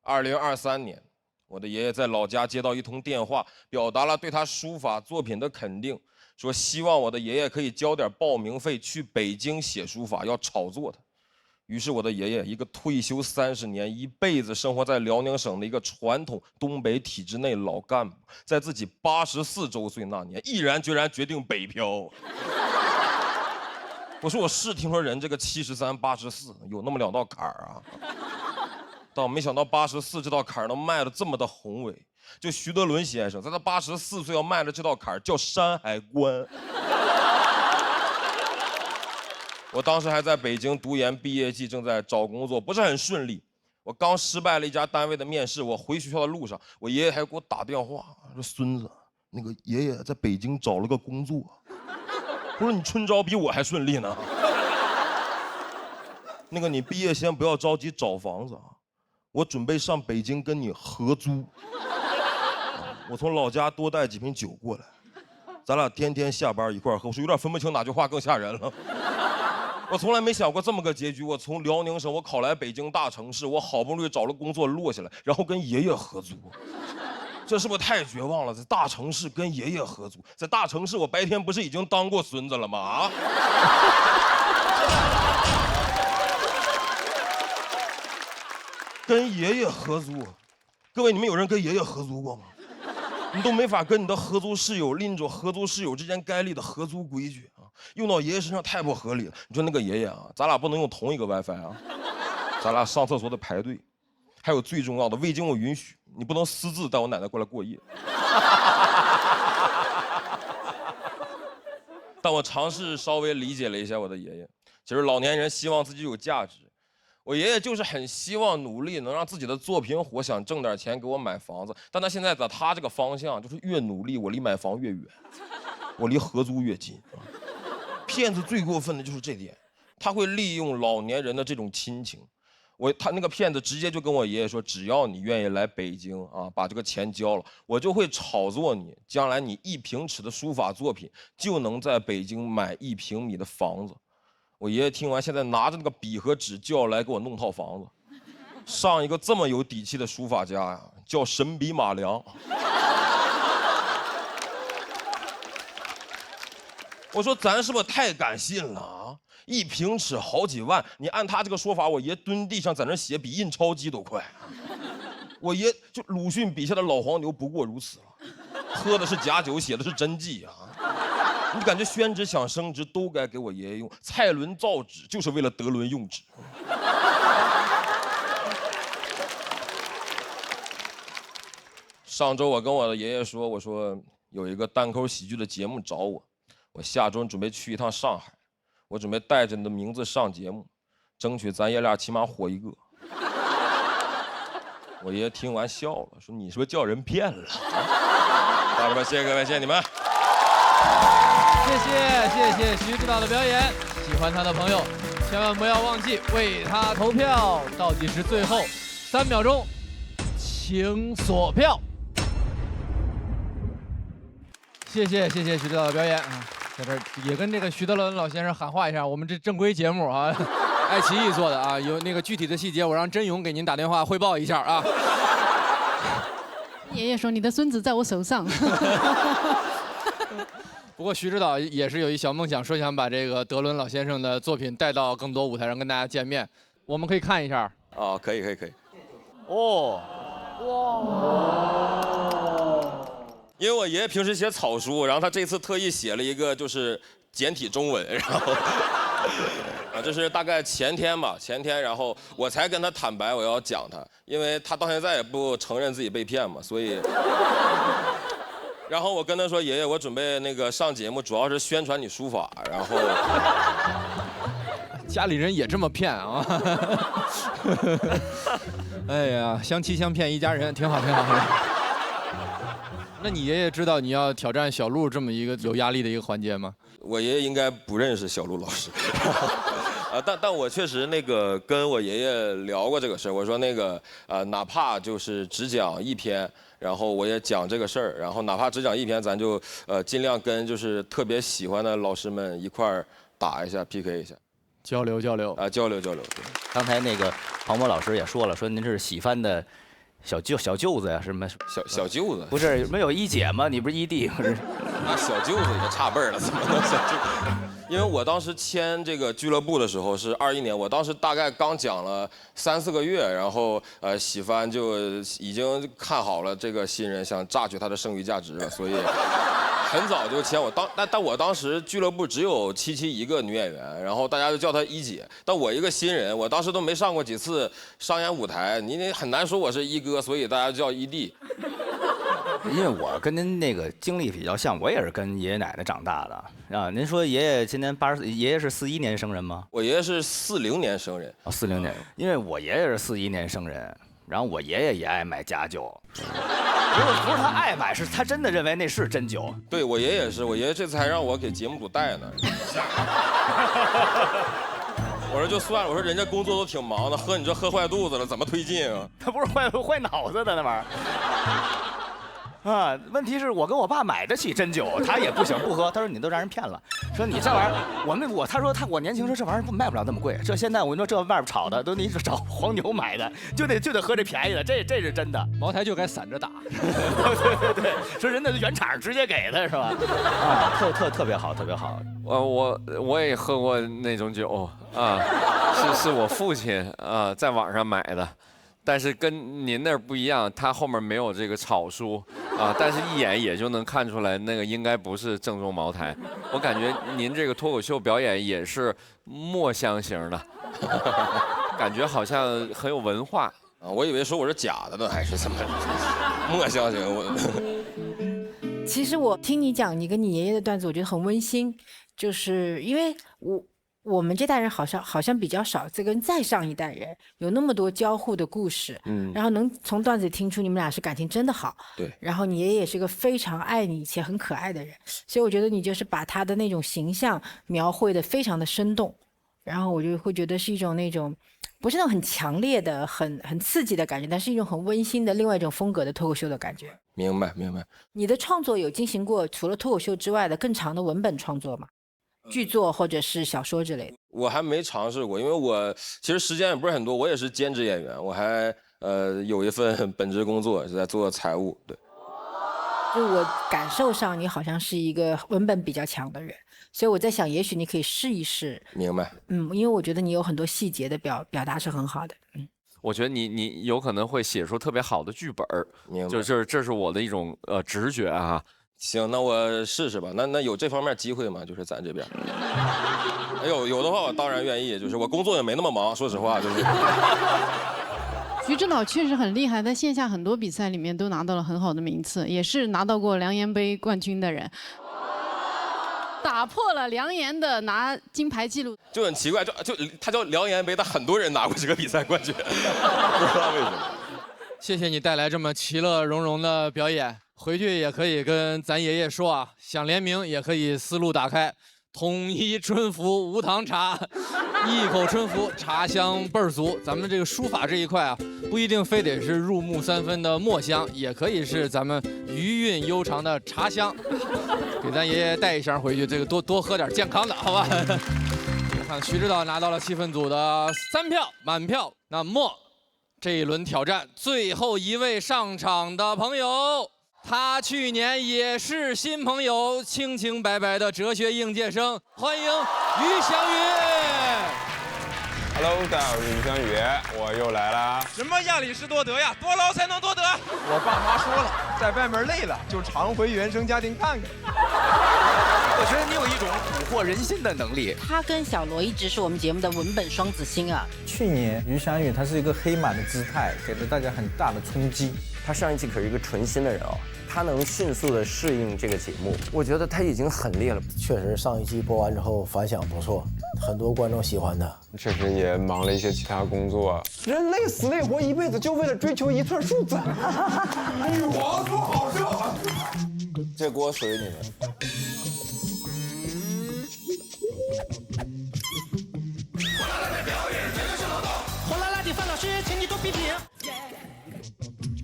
2023年。我的爷爷在老家接到一通电话，表达了对他书法作品的肯定，说希望我的爷爷可以交点报名费去北京写书法，要炒作他。于是我的爷爷，一个退休30年、一辈子生活在辽宁省的一个传统东北体制内老干部，在自己84周岁那年，毅然决然决定北漂。我说我是听说人这个73、84有那么2道坎儿啊。但我没想到84这道坎儿能迈得这么的宏伟。就徐德伦先生在他84岁要迈的这道坎儿叫山海关。我当时还在北京读研毕业季，正在找工作，不是很顺利。我刚失败了一家单位的面试，我回学校的路上，我爷爷还给我打电话说：“孙子，那个爷爷在北京找了个工作。”我说：“你春招比我还顺利呢。”那个你毕业先不要着急找房子啊。我准备上北京跟你合租，我从老家多带几瓶酒过来，咱俩天天下班一块喝。我说有点分不清哪句话更吓人了。我从来没想过这么个结局。我从辽宁省我考来北京大城市，我好不容易找了工作落下来，然后跟爷爷合租，这是不是太绝望了？在大城市跟爷爷合租，在大城市我白天不是已经当过孙子了吗？啊！跟爷爷合租，各位，你们有人跟爷爷合租过吗？你都没法跟你的合租室友拎着合租室友之间该立的合租规矩啊，用到爷爷身上太不合理了。你说那个爷爷啊，咱俩不能用同一个 WiFi 啊，咱俩上厕所得排队，还有最重要的，未经我允许，你不能私自带我奶奶过来过夜。但我尝试稍微理解了一下我的爷爷，其实老年人希望自己有价值。我爷爷就是很希望努力能让自己的作品火，想挣点钱给我买房子。但他现在在他这个方向，就是越努力，我离买房越远，我离合租越近。骗子最过分的就是这点，他会利用老年人的这种亲情。他那个骗子直接就跟我爷爷说，只要你愿意来北京啊，把这个钱交了，我就会炒作你，将来你1平尺的书法作品就能在北京买1平米的房子。我爷爷听完，现在拿着那个笔和纸就要来给我弄套房子。上一个这么有底气的书法家呀，叫神笔马良。我说咱是不是太敢信了啊？1平尺好几万，你按他这个说法，我爷蹲地上在那写，比印钞机都快。我爷就鲁迅笔下的老黄牛不过如此了，喝的是假酒，写的是真迹啊。你感觉宣纸想升值都该给我爷爷用，蔡伦造纸就是为了德伦用纸。上周我跟我的爷爷说，我说有一个单口喜剧的节目找我，我下周准备去一趟上海，我准备带着你的名字上节目，争取咱爷俩起码火一个。我爷爷听完笑了，说你是不是叫人骗了？家人们，谢谢各位，谢谢你们。谢谢徐指导的表演，喜欢他的朋友千万不要忘记为他投票，倒计时最后3秒钟，请锁票。谢谢徐指导的表演啊，在这儿也跟这个徐德伦老先生喊话一下，我们这正规节目啊，爱奇艺做的啊，有那个具体的细节我让真勇给您打电话汇报一下啊。爷爷说你的孙子在我手上。不过徐指导也是有一小梦想，说想把这个德伦老先生的作品带到更多舞台上跟大家见面，我们可以看一下。啊，可以。哦，哇！因为我爷爷平时写草书，然后他这次特意写了一个就是简体中文，然后啊，这是大概前天吧，然后我才跟他坦白我要讲他，因为他到现在也不承认自己被骗嘛，所以，然后我跟他说，爷爷，我准备那个上节目，主要是宣传你书法，然后，家里人也这么骗啊？哎呀，相欺相骗一家人，挺好，挺好。那你爷爷知道你要挑战小鹿这么一个有压力的一个环节吗？我爷爷应该不认识小鹿老师。但我确实那个跟我爷爷聊过这个事儿，我说那个哪怕就是只讲一篇，然后我也讲这个事儿，然后哪怕只讲一篇，咱就尽量跟就是特别喜欢的老师们一块儿打一下 PK 一下，交流交流啊，交流交流。刚才那个庞博老师也说了，说您是喜番的小舅子呀，什么小舅子？不是没有一姐吗？你不是一弟不是？那小舅子也差辈儿了，怎么能小舅子？因为我当时签这个俱乐部的时候是21年，我当时大概刚讲了3、4个月，然后喜番就已经看好了这个新人，想榨取他的剩余价值了，所以很早就签我。但我当时俱乐部只有77一个女演员，然后大家就叫她一姐。但我一个新人，我当时都没上过几次商演舞台，你很难说我是一哥，所以大家就叫一弟。因为我跟您那个经历比较像，我也是跟爷爷奶奶长大的啊。您说爷爷今年80，爷爷是41年生人吗？我爷爷是40年生人。哦，40年，因为我爷爷是41年生人，然后我爷爷也爱买假酒，不是他爱买，是他真的认为那是真酒。对我爷爷也是，我爷爷这次还让我给节目组带呢。我说就算了，我说人家工作都挺忙的，喝你这喝坏肚子了，怎么推进啊？他不是坏脑子的那玩意儿。啊，问题是我跟我爸买得起真酒，他也不行不喝。他说你都让人骗了，说你这玩意儿，他说我年轻时候这玩意儿卖不了那么贵，这现在我跟你说这外边炒的都你找黄牛买的，就得喝这便宜的，这是真的。茅台就该散着打。对，说人家原厂直接给的是吧？啊，特别好，特别好。我也喝过那种酒啊，是我父亲在网上买的。但是跟您那儿不一样，他后面没有这个草书啊，但是一眼也就能看出来，那个应该不是正宗茅台。我感觉您这个脱口秀表演也是墨香型的，感觉好像很有文化啊。我以为说我是假的呢，还是怎么墨香型？其实我听你讲你跟你爷爷的段子，我觉得很温馨，就是因为我们这代人好像比较少，这跟再上一代人有那么多交互的故事，然后能从段子里听出你们俩是感情真的好，对，然后你爷爷也是个非常爱你且很可爱的人，所以我觉得你就是把他的那种形象描绘的非常的生动，然后我就会觉得是一种那种不是那种很强烈的、很刺激的感觉，但是一种很温馨的另外一种风格的脱口秀的感觉。明白。你的创作有进行过除了脱口秀之外的更长的文本创作吗？剧作或者是小说之类的？我还没尝试过，因为我其实时间也不是很多，我也是兼职演员，我还有一份本职工作是在做财务。对，就我感受上你好像是一个文本比较强的人，所以我在想也许你可以试一试。明白。因为我觉得你有很多细节的表达是很好的。我觉得你有可能会写出特别好的剧本，就是这是我的一种直觉啊。行，那我试试吧。那有这方面机会吗？就是咱这边。有的话，我当然愿意。就是我工作也没那么忙，说实话，就是。徐指导确实很厉害，在线下很多比赛里面都拿到了很好的名次，也是拿到过梁岩杯冠军的人，打破了梁岩的拿金牌记录。就很奇怪，就他叫梁岩杯，但很多人拿过这个比赛冠军，不知道为什么。谢谢你带来这么其乐融融的表演。回去也可以跟咱爷爷说啊，想联名也可以思路打开，统一春福无糖茶，一口春福，茶香倍儿足。咱们这个书法这一块啊，不一定非得是入木3分的墨香，也可以是咱们余韵悠长的茶香。给咱爷爷带一箱回去，这个多喝点健康的，好吧？我看徐指导拿到了气氛组的3票满票，那么这一轮挑战最后一位上场的朋友。他去年也是新朋友，清清白白的哲学应届生，欢迎于翔宇。Hello， 大家好，我是于翔宇，我又来啦。什么亚里士多德呀？多劳才能多得。我爸妈说了，在外面累了就常回原生家庭看看。我觉得你有一种蛊惑人心的能力。他跟小罗一直是我们节目的文本双子星啊。去年于翔宇他是一个黑马的姿态，给了大家很大的冲击。他上一期可是一个纯新的人哦，他能迅速的适应这个节目，我觉得他已经很厉害了。确实，上一期播完之后反响不错，很多观众喜欢他。确实也忙了一些其他工作。人累死累活一辈子，就为了追求一串数字。女皇说好笑，这锅属于你们。火辣辣的范老师，请你多批评。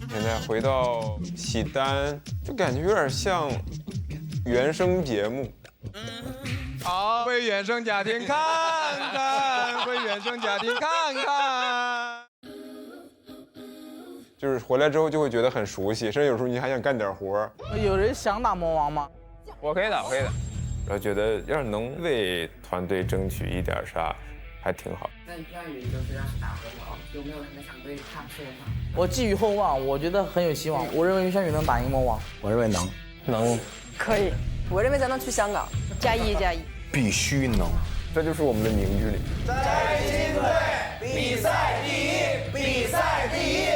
现在回到喜单，就感觉有点像原声节目。好，为原生家庭看看，为原生家庭看看。就是回来之后就会觉得很熟悉，甚至有时候你还想干点活。有人想打魔王吗？我可以打，可以打。然后觉得要是能为团队争取一点啥，还挺好。那于翔宇就是要是打魔王，有没有什么想对他说的话？我寄予厚望，我觉得很有希望。我认为于翔宇能打赢魔王。我认为能。可以，我认为咱能去香港，加一加一，必须能。这就是我们的凝聚力。在金队比赛第一，比赛第一。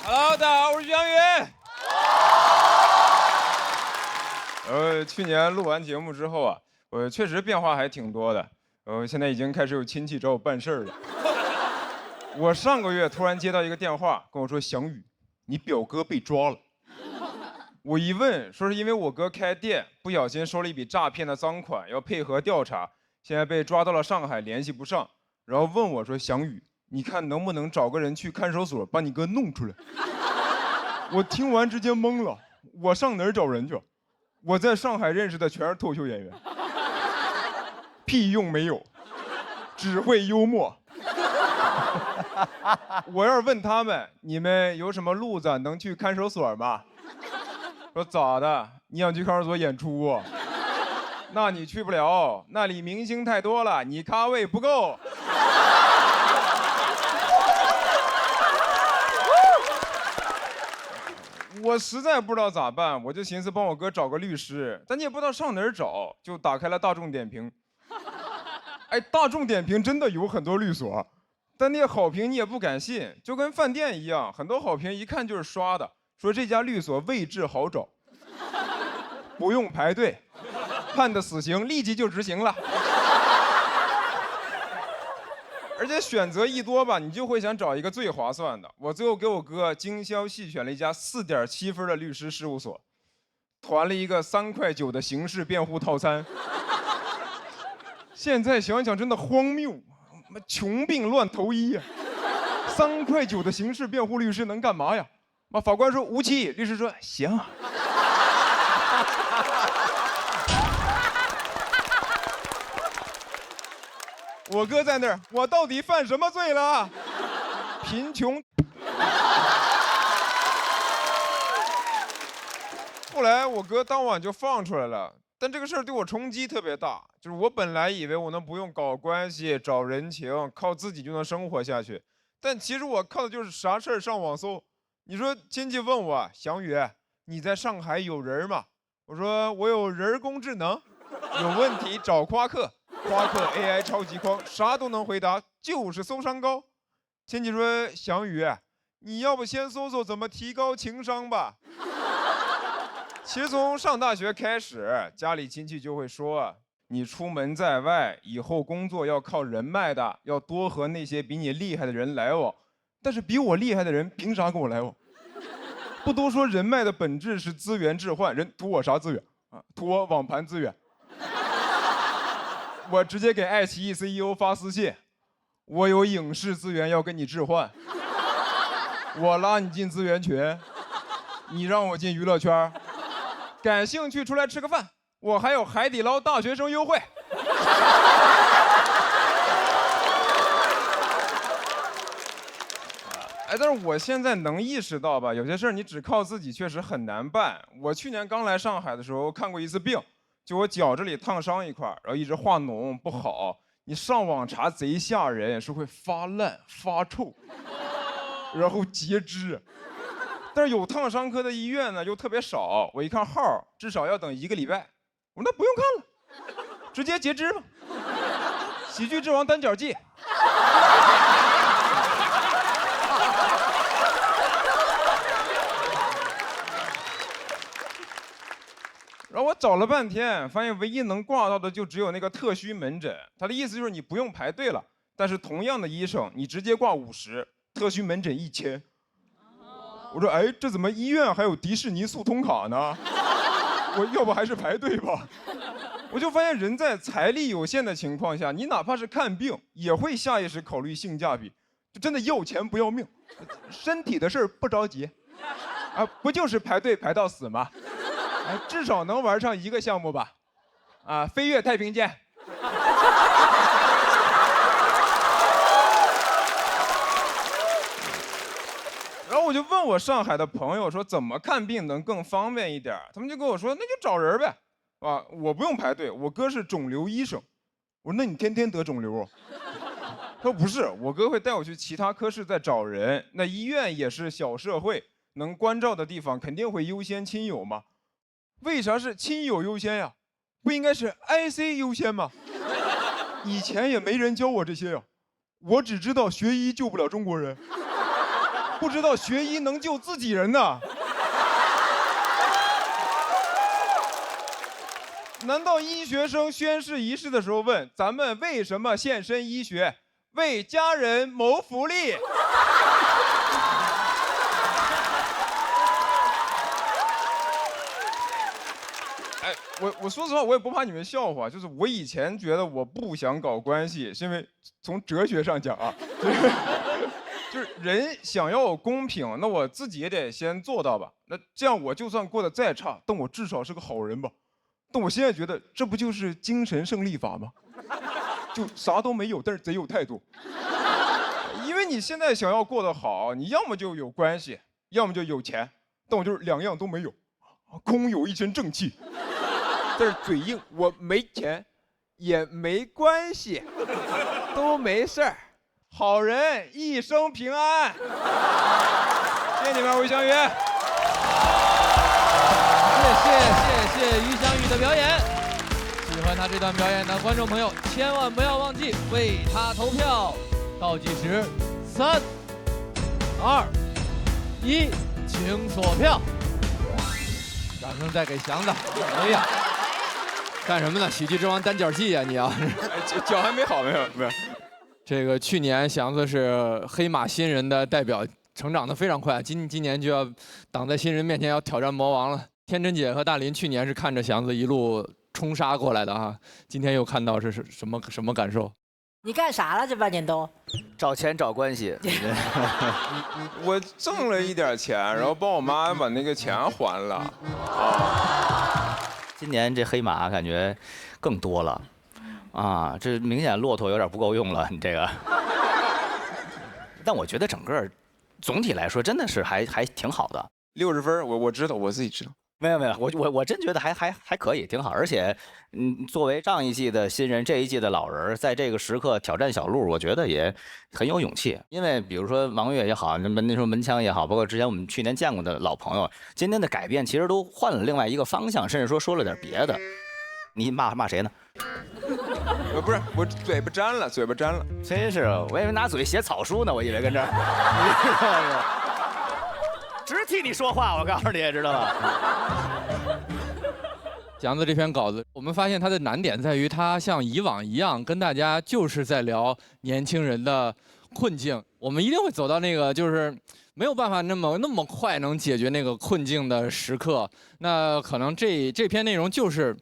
Hello， 大家好，我是于翔宇。去年录完节目之后啊，我确实变化还挺多的。现在已经开始有亲戚找我办事儿了。我上个月突然接到一个电话，跟我说：“翔宇，你表哥被抓了。”我一问，说是因为我哥开店不小心收了一笔诈骗的赃款，要配合调查，现在被抓到了上海，联系不上。然后问我说：“翔宇，你看能不能找个人去看守所把你哥弄出来？”我听完直接懵了，我上哪儿找人去？我在上海认识的全是脱口秀演员，屁用没有，只会幽默。我要是问他们，你们有什么路子能去看守所吗？说咋的？你想去看守所演出啊？那你去不了，那里明星太多了，你咖位不够。我实在不知道咋办，我就寻思帮我哥找个律师，但你也不知道上哪儿找，就打开了大众点评。哎，大众点评真的有很多律所，但那些好评你也不敢信，就跟饭店一样，很多好评一看就是刷的，说这家律所位置好找，不用排队，判的死刑立即就执行了。而且选择一多吧，你就会想找一个最划算的。我最后给我哥精挑细选了一家4.7分的律师事务所，团了一个3.9块的刑事辩护套餐。现在想想真的荒谬，穷病乱投医呀！3.9块的刑事辩护律师能干嘛呀？法官说无期，律师说行。我哥在那儿，我到底犯什么罪了？贫穷。后来我哥当晚就放出来了，但这个事儿对我冲击特别大。就是我本来以为我能不用搞关系、找人情，靠自己就能生活下去，但其实我靠的就是啥事儿上网搜。你说亲戚问我，翔宇，你在上海有人吗？我说我有人工智能，有问题找夸克。夸克 AI 超级框，啥都能回答，就是搜商高。亲戚说：“翔宇，你要不先搜搜怎么提高情商吧？”其实从上大学开始，家里亲戚就会说：“你出门在外，以后工作要靠人脉的，要多和那些比你厉害的人来往。但是比我厉害的人凭啥跟我来往？不都说人脉的本质是资源置换，人图我啥资源啊？图我网盘资源。”我直接给爱奇艺 CEO 发私信，我有影视资源要跟你置换，我拉你进资源群，你让我进娱乐圈，感兴趣出来吃个饭，我还有海底捞大学生优惠。哎，但是我现在能意识到吧，有些事儿你只靠自己确实很难办。我去年刚来上海的时候看过一次病。就我脚这里烫伤一块，然后一直化脓不好，你上网查贼吓人，是会发烂发臭，然后截肢。但是有烫伤科的医院呢又特别少，我一看号至少要等1个礼拜，我说那不用看了，直接截肢吧。喜剧之王单脚记。然后我找了半天，发现唯一能挂到的就只有那个特需门诊。他的意思就是你不用排队了，但是同样的医生，你直接挂50，特需门诊1000。我说，哎，这怎么医院还有迪士尼速通卡呢？我要不还是排队吧。我就发现人在财力有限的情况下，你哪怕是看病，也会下意识考虑性价比，就真的要钱不要命，身体的事儿不着急，啊，不就是排队排到死吗？至少能玩上1个项目吧，啊，飞越太平间。然后我就问我上海的朋友说，怎么看病能更方便一点？他们就跟我说，那就找人呗，啊，我不用排队，我哥是肿瘤医生。我说，那你天天得肿瘤？他说不是，我哥会带我去其他科室再找人。那医院也是小社会，能关照的地方肯定会优先亲友嘛。为啥是亲友优先呀？不应该是 IC 优先吗？以前也没人教我这些呀，我只知道学医救不了中国人，不知道学医能救自己人呢。难道医学生宣誓仪式的时候问咱们为什么献身医学？为家人谋福利。哎，我说实话，我也不怕你们笑话，就是我以前觉得我不想搞关系，是因为从哲学上讲啊，就是人想要公平，那我自己也得先做到吧。那这样我就算过得再差，但我至少是个好人吧。但我现在觉得，这不就是精神胜利法吗？就啥都没有，但是贼有态度。因为你现在想要过得好，你要么就有关系，要么就有钱，但我就是2样都没有，空有一身正气。但是嘴硬，我没钱，也没关系，都没事儿，好人一生平安。谢谢你们，吴湘宇。谢谢于翔宇的表演。喜欢他这段表演的观众朋友，千万不要忘记为他投票。倒计时，3、2、1，请锁票。掌声再给祥子。哎呀，干什么呢？喜剧之王单脚记呀，你啊！脚还没好，没有。这个去年祥子是黑马新人的代表，成长得非常快，今年就要挡在新人面前要挑战魔王了。天真姐和大林去年是看着祥子一路冲杀过来的哈，今天又看到是什么感受？你干啥了这半年多？找钱找关系。我挣了一点钱，然后帮我妈把那个钱还了。啊，今年这黑马感觉更多了，啊，这明显骆驼有点不够用了，你这个。但我觉得整个总体来说真的是还挺好的。60分，我知道，我自己知道。没有，我真觉得还可以，挺好。而且，作为上一季的新人，这一季的老人，在这个时刻挑战小鹿，我觉得也很有勇气。因为比如说王悦也好，那时候门枪也好，包括之前我们去年见过的老朋友，今天的改变其实都换了另外一个方向，甚至说了点别的。你骂谁呢？不是，我嘴巴沾了，真是，我以为拿嘴写草书呢，我以为跟这儿。直替你说话，我告诉你，知道吗？祥子这篇稿子，我们发现他的难点在于，他像以往一样跟大家就是在聊年轻人的困境。我们一定会走到那个就是没有办法那么快能解决那个困境的时刻。那可能这篇内容就是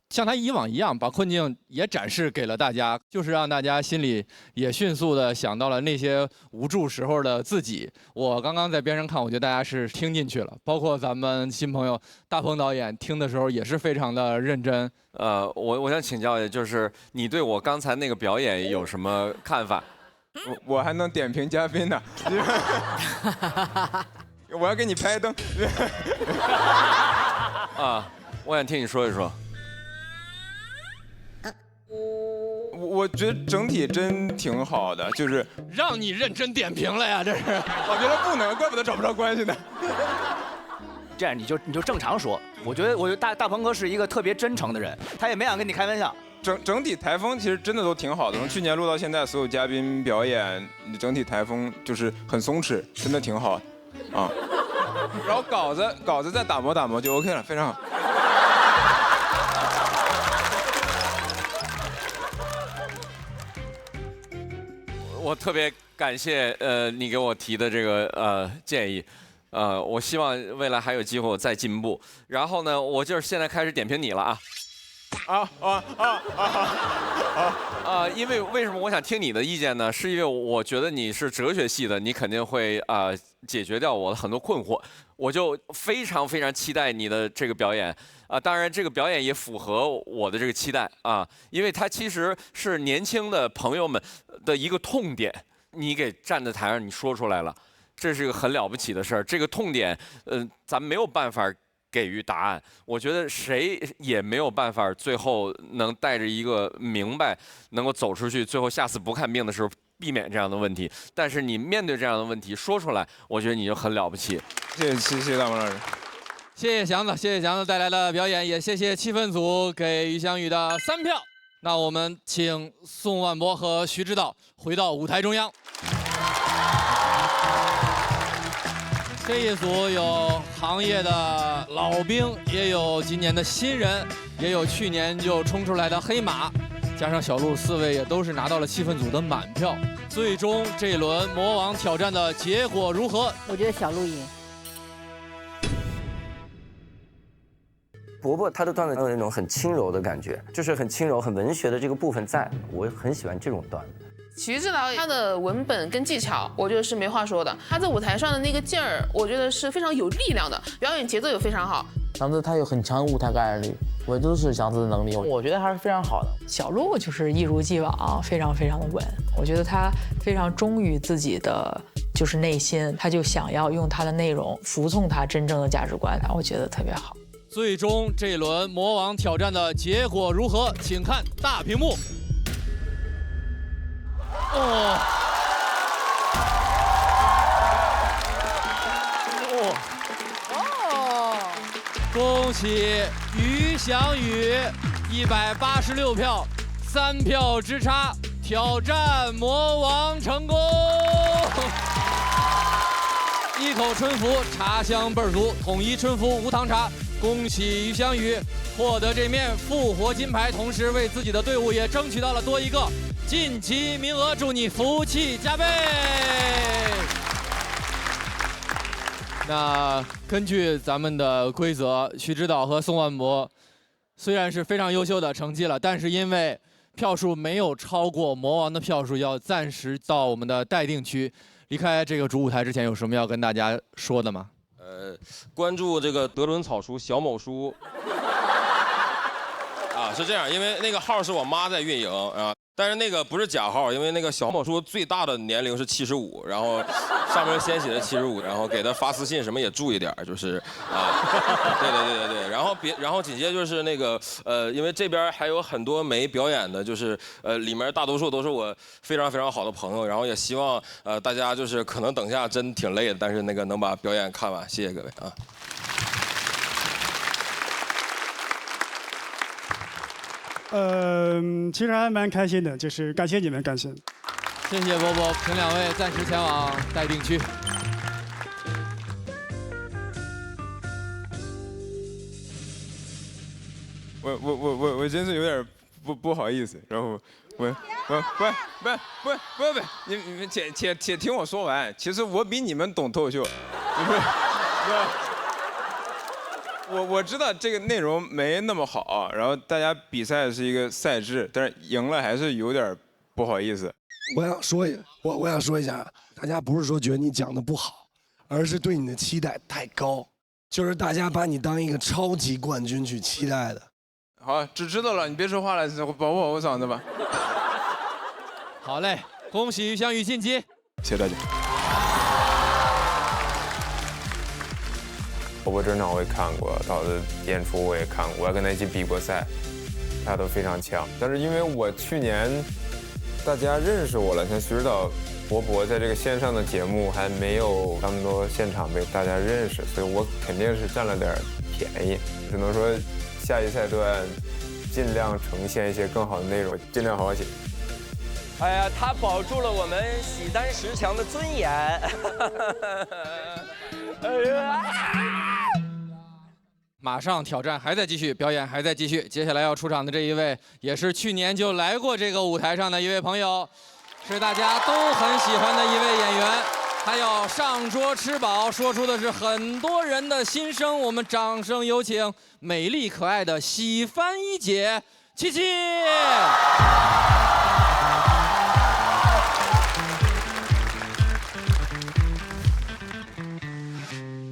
像他以往一样，把困境也展示给了大家，就是让大家心里也迅速的想到了那些无助时候的自己。我刚刚在边上看，我觉得大家是听进去了，包括咱们新朋友大鹏导演听的时候也是非常的认真。我想请教，就是你对我刚才那个表演有什么看法？我还能点评嘉宾呢，我要给你拍灯。啊，我想听你说一说。我觉得整体真挺好的，就是让你认真点评了呀，这是。我觉得不能，怪不得找不着关系呢。这样你就正常说。我觉得大鹏哥是一个特别真诚的人，他也没想跟你开玩笑。整体台风其实真的都挺好的，从去年录到现在，所有嘉宾表演整体台风就是很松弛，真的挺好啊。然后稿子再打磨就 OK 了，非常好。我特别感谢你给我提的这个建议，我希望未来还有机会我再进步。然后呢，我就是现在开始点评你了因为为什么我想听你的意见呢？是因为我觉得你是哲学系的，你肯定会解决掉我的很多困惑。我就非常非常期待你的这个表演当然这个表演也符合我的这个期待因为它其实是年轻的朋友们的一个痛点，你给站在台上你说出来了，这是一个很了不起的事儿。这个痛点咱们没有办法给予答案，我觉得谁也没有办法最后能带着一个明白能够走出去，最后下次不看病的时候避免这样的问题。但是你面对这样的问题说出来，我觉得你就很了不起。谢谢大鹏老师，谢谢祥子带来的表演，也谢谢气氛组给于翔宇的3票。那我们请宋万博和徐指导回到舞台中央。这一组有行业的老兵，也有今年的新人，也有去年就冲出来的黑马，加上小鹿4位也都是拿到了气氛组的满票。最终这一轮魔王挑战的结果如何？我觉得小鹿赢。伯伯他的段子有那种很轻柔的感觉，就是很轻柔、很文学的这个部分在，我很喜欢这种段子。徐指导他的文本跟技巧，我觉得是没话说的。他在舞台上的那个劲儿，我觉得是非常有力量的，表演节奏也非常好。祥子他有很强的舞台感染力，我觉得都是祥子的能力，我觉得还是非常好的。小鹿就是一如既往，非常非常的稳。我觉得他非常忠于自己的就是内心，他就想要用他的内容服从他真正的价值观，我觉得特别好。最终这一轮魔王挑战的结果如何？请看大屏幕。恭喜于翔宇186票，3票之差，挑战魔王成功。一口春福，茶香倍儿足，统一春福无糖茶。恭喜于翔宇获得这面复活金牌，同时为自己的队伍也争取到了多一个晋级名额，祝你福气加倍。那根据咱们的规则，徐指导和宋万博虽然是非常优秀的成绩了，但是因为票数没有超过魔王的票数，要暂时到我们的待定区。离开这个主舞台之前，有什么要跟大家说的吗？关注这个德伦草书小某书是这样，因为那个号是我妈在运营但是那个不是假号，因为那个小某书最大的年龄是75，然后上面先写的75，然后给他发私信什么也注意点，就是对，然后紧接着就是那个因为这边还有很多没表演的，就是里面大多数都是我非常非常好的朋友，然后也希望大家就是可能等下真挺累的，但是那个能把表演看完，谢谢各位啊。其实还蛮开心的，就是感谢你们，感谢。谢谢波波，请2位暂时前往待定区。我真是有点不好意思，然后不，你们且听我说完，其实我比你们懂脱口秀，我知道这个内容没那么好，然后大家比赛是一个赛制，但是赢了还是有点不好意思。我想说一下，大家不是说觉得你讲的不好，而是对你的期待太高，就是大家把你当一个超级冠军去期待的。好，知道了，你别说话了，保护我嗓子吧。好嘞，恭喜于翔宇晋级，谢谢大家。波波专场我也看过，他的演出我也看过，我还跟他一起比过赛，他都非常强。但是因为我去年大家认识我了，像徐指导、博博在这个线上的节目还没有那么多现场被大家认识，所以我肯定是占了点便宜。只能说下一赛段尽量呈现一些更好的内容，尽量好好写。哎呀，他保住了我们喜单10强的尊严。哎呀！马上挑战还在继续，表演还在继续。接下来要出场的这一位，也是去年就来过这个舞台上的一位朋友，是大家都很喜欢的一位演员。他要上桌吃饱，说出的是很多人的心声。我们掌声有请美丽可爱的喜番一姐七七。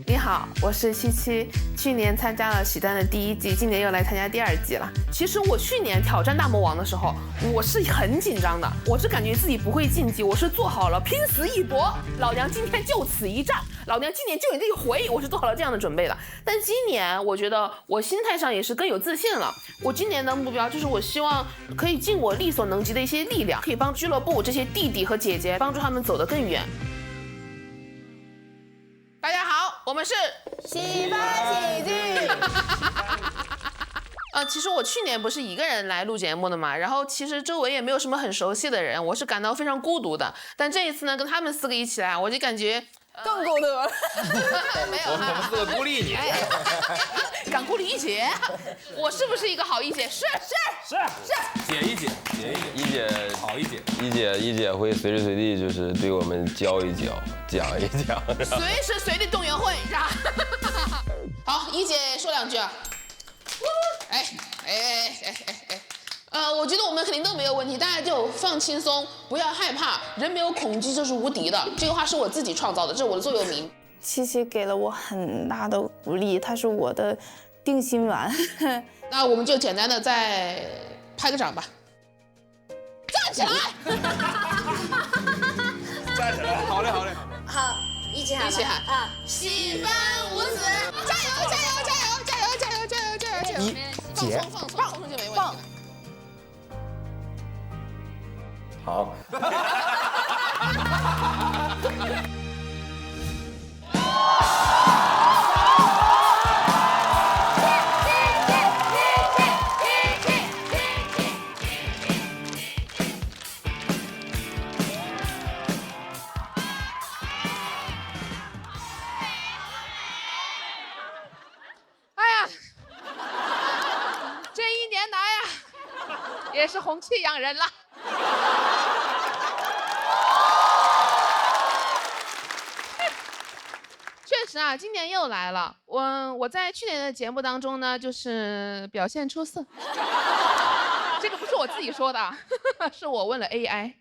你好，我是七七，去年参加了喜单的第1季，今年又来参加第2季了。其实我去年挑战大魔王的时候，我是很紧张的，我是感觉自己不会晋级，我是做好了拼死一搏，老娘今天就此一战，老娘今年就你这一回，我是做好了这样的准备的。但今年我觉得我心态上也是更有自信了。我今年的目标就是我希望可以尽我力所能及的一些力量，可以帮俱乐部这些弟弟和姐姐，帮助他们走得更远。大家好，我们是喜番喜剧。其实我去年不是一个人来录节目的嘛，然后其实周围也没有什么很熟悉的人，我是感到非常孤独的。但这一次呢，跟他们4个一起来，我就感觉更孤独了。没有，我们4个孤立你，敢孤立一姐，我是不是一个好一姐？是。姐一姐好一姐，一姐会随时随地就是对我们教一教，讲一讲，随时随地动员会是吧？好，一姐说2句。我觉得我们肯定都没有问题，大家就放轻松，不要害怕，人没有恐惧就是无敌的。这个话是我自己创造的，这是我的座右铭。七七给了我很大的鼓励，他是我的定心丸。那我们就简单的再拍个掌吧。站起来！站起来！好嘞。好，一起喊啊！喜番无死，加油！一姐放松就没问题了。好。也是红气养人了。确实啊，今年又来了。我在去年的节目当中呢，就是表现出色。这个不是我自己说的，是我问了 AI。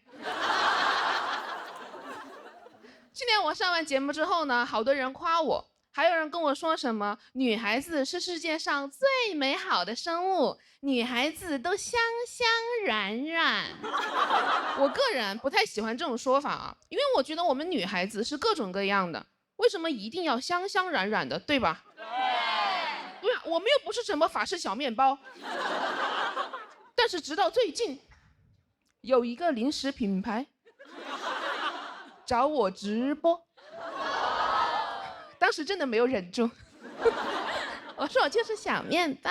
去年我上完节目之后呢，好多人夸我。还有人跟我说什么女孩子是世界上最美好的生物，女孩子都香香软软。我个人不太喜欢这种说法啊，因为我觉得我们女孩子是各种各样的，为什么一定要香香软软的，对吧？对啊，我们又不是什么法式小面包。但是直到最近，有一个零食品牌找我直播。当时真的没有忍住，我说我就是小面包，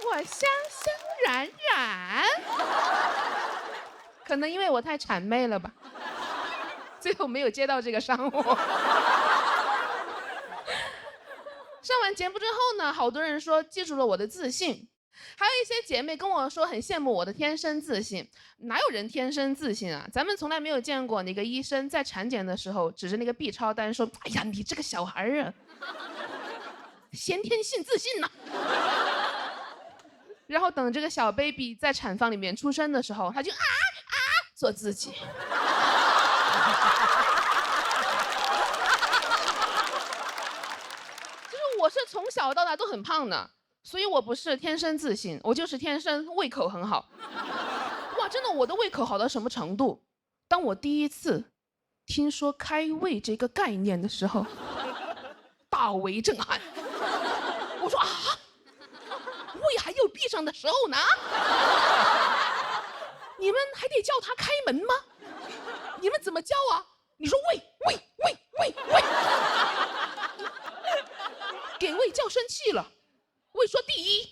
我香香软软，可能因为我太谄媚了吧，最后没有接到这个商务。上完节目之后呢，好多人说记住了我的自信。还有一些姐妹跟我说很羡慕我的天生自信，哪有人天生自信啊？咱们从来没有见过哪个医生在产检的时候指着那个 B 超单说：“哎呀，你这个小孩啊，先天性自信呐。”然后等这个小 baby 在产房里面出生的时候，他就做自己。就是我是从小到大都很胖的。所以我不是天生自信，我就是天生胃口很好。哇，真的，我的胃口好到什么程度？当我第一次听说开胃这个概念的时候，大为震撼。我说啊，胃还又闭上的时候呢？你们还得叫他开门吗？你们怎么叫啊？你说喂喂喂喂喂，给魏叫生气了，魏说第一。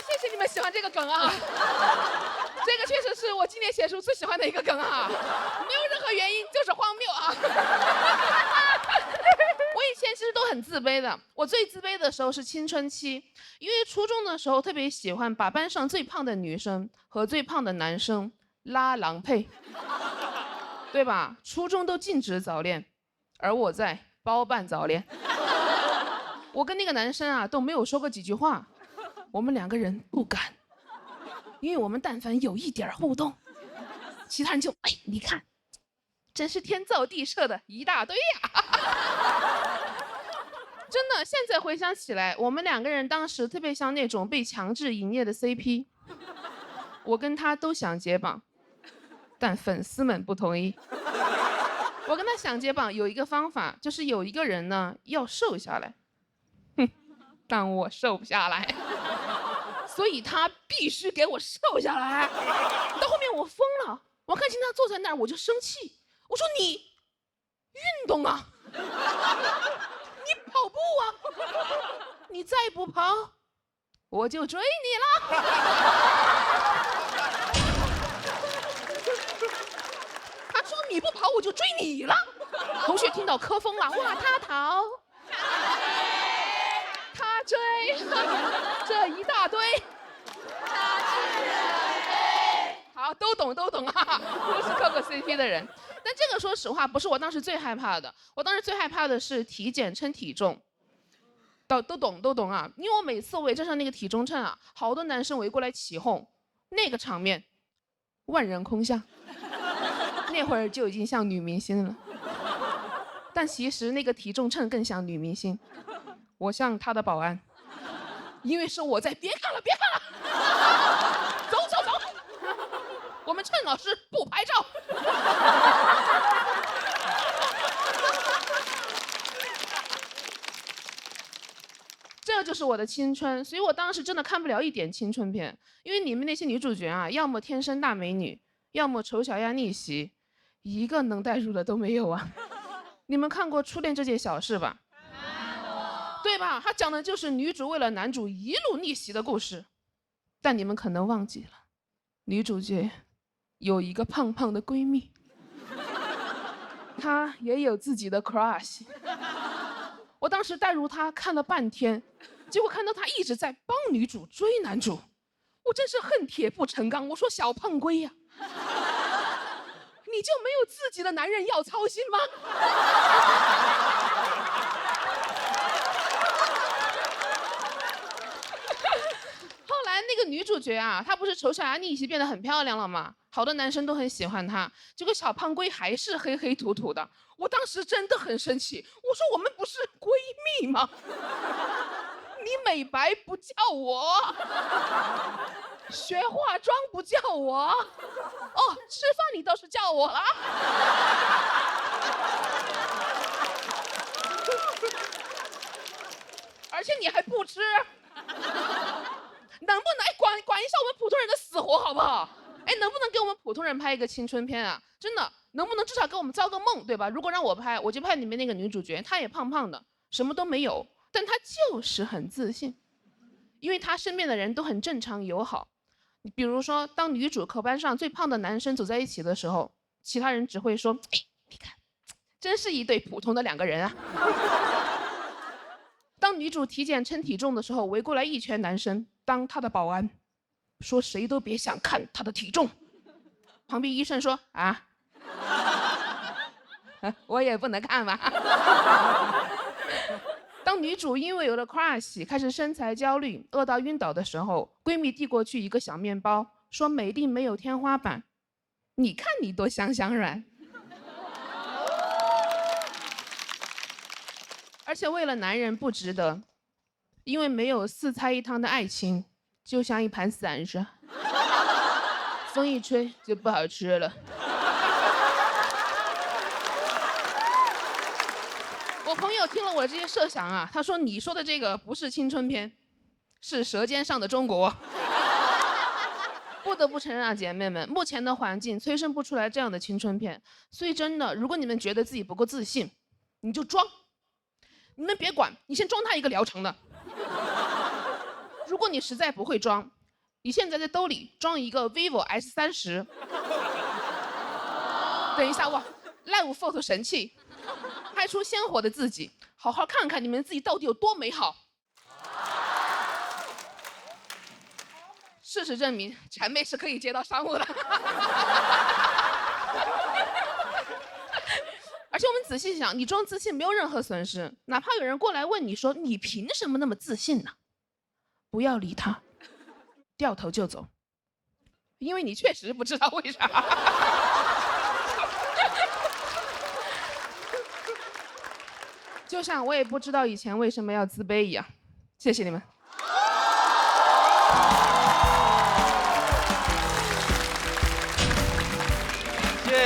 谢谢你们喜欢这个梗啊，这个确实是我今年写书最喜欢的一个梗啊，没有任何原因，就是荒谬啊。我以前其实都很自卑的，我最自卑的时候是青春期，因为初中的时候特别喜欢把班上最胖的女生和最胖的男生拉郎配，对吧？初中都禁止早恋，而我在包办早恋。我跟那个男生啊都没有说过几句话，我们两个人不敢，因为我们但凡有一点互动，其他人就哎，你看，真是天造地设的一大堆呀。真的，现在回想起来，我们两个人当时特别像那种被强制营业的 CP。我跟他都想解绑，但粉丝们不同意。我跟他想解绑有一个方法，就是有一个人呢要瘦下来，但我瘦不下来，所以他必须给我瘦下来。到后面我疯了，我看见他坐在那儿，我就生气，我说你运动啊，你跑步啊，你再不跑，我就追你了。他说你不跑，我就追你了。同学听到磕疯了，哇，他逃，他追，这一大堆。好，都懂啊，都是磕过 CP 的人。但这个说实话不是我当时最害怕的，我当时最害怕的是体检称体重。都懂啊，因为我每次围着上那个体重秤啊，好多男生围过来起哄，那个场面万人空巷。那会儿就已经像女明星了，但其实那个体重秤更像女明星，我像她的保安，因为是我在，别看了，走，我们称老师不拍照。这就是我的青春，所以我当时真的看不了一点青春片，因为你们那些女主角啊，要么天生大美女，要么丑小鸭逆袭，一个能代入的都没有啊。你们看过《初恋这件小事》吧？对吧？它讲的就是女主为了男主一路逆袭的故事，但你们可能忘记了，女主角有一个胖胖的闺蜜，她也有自己的 crush。我当时带入她看了半天，结果看到她一直在帮女主追男主，我真是恨铁不成钢。我说小胖龟呀，你就没有自己的男人要操心吗？后来那个女主角啊，她不是丑小鸭逆袭变得很漂亮了吗？好多男生都很喜欢她，结果小胖龟还是黑黑土土的。我当时真的很生气，我说我们不是闺蜜吗？你美白不叫我，学化妆不叫我，哦，吃饭你倒是叫我了。而且你还不吃，能不能管一下我们普通人的死活好不好？哎，能不能给我们普通人拍一个青春片啊？真的，能不能至少给我们造个梦，对吧？如果让我拍，我就拍里面那个女主角，她也胖胖的，什么都没有，但她就是很自信，因为她身边的人都很正常友好。比如说，当女主和班上最胖的男生走在一起的时候，其他人只会说：“哎，你看，真是一对普通的两个人啊。”当女主体检称体重的时候，围过来一圈男生当她的保安，说谁都别想看她的体重。旁边医生说：“啊，我也不能看吧。”当女主因为有了 crush 开始身材焦虑饿到晕倒的时候，闺蜜递过去一个小面包，说美丽没有天花板，你看你多香香软。而且为了男人不值得，因为没有4菜1汤的爱情就像一盘散沙，风一吹就不好吃了。朋友听了我的这些设想啊，他说你说的这个不是青春片，是《舌尖上的中国》。不得不承认啊，姐妹们，目前的环境催生不出来这样的青春片，所以真的，如果你们觉得自己不够自信，你就装，你们别管，你先装他一个疗程的。如果你实在不会装，你现在在兜里装一个 vivo S30，等一下哇 ，Live Photo 神器，拍出鲜活的自己，好好看看你们自己到底有多美好。事实证明，谄媚是可以接到商务的。而且我们仔细想，你装自信没有任何损失，哪怕有人过来问你说你凭什么那么自信呢？不要理他，掉头就走，因为你确实不知道为啥。就像我也不知道以前为什么要自卑一样。谢谢你们。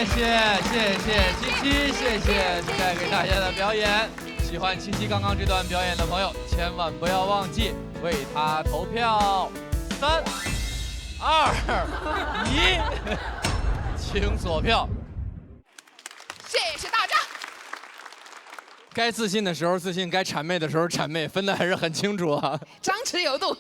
谢谢七七，谢谢带给大家的表演。喜欢七七刚刚这段表演的朋友，千万不要忘记为他投票。3、2、1，请锁票。谢谢大家。该自信的时候自信，该谄媚的时候谄媚，分得还是很清楚啊。张弛有度。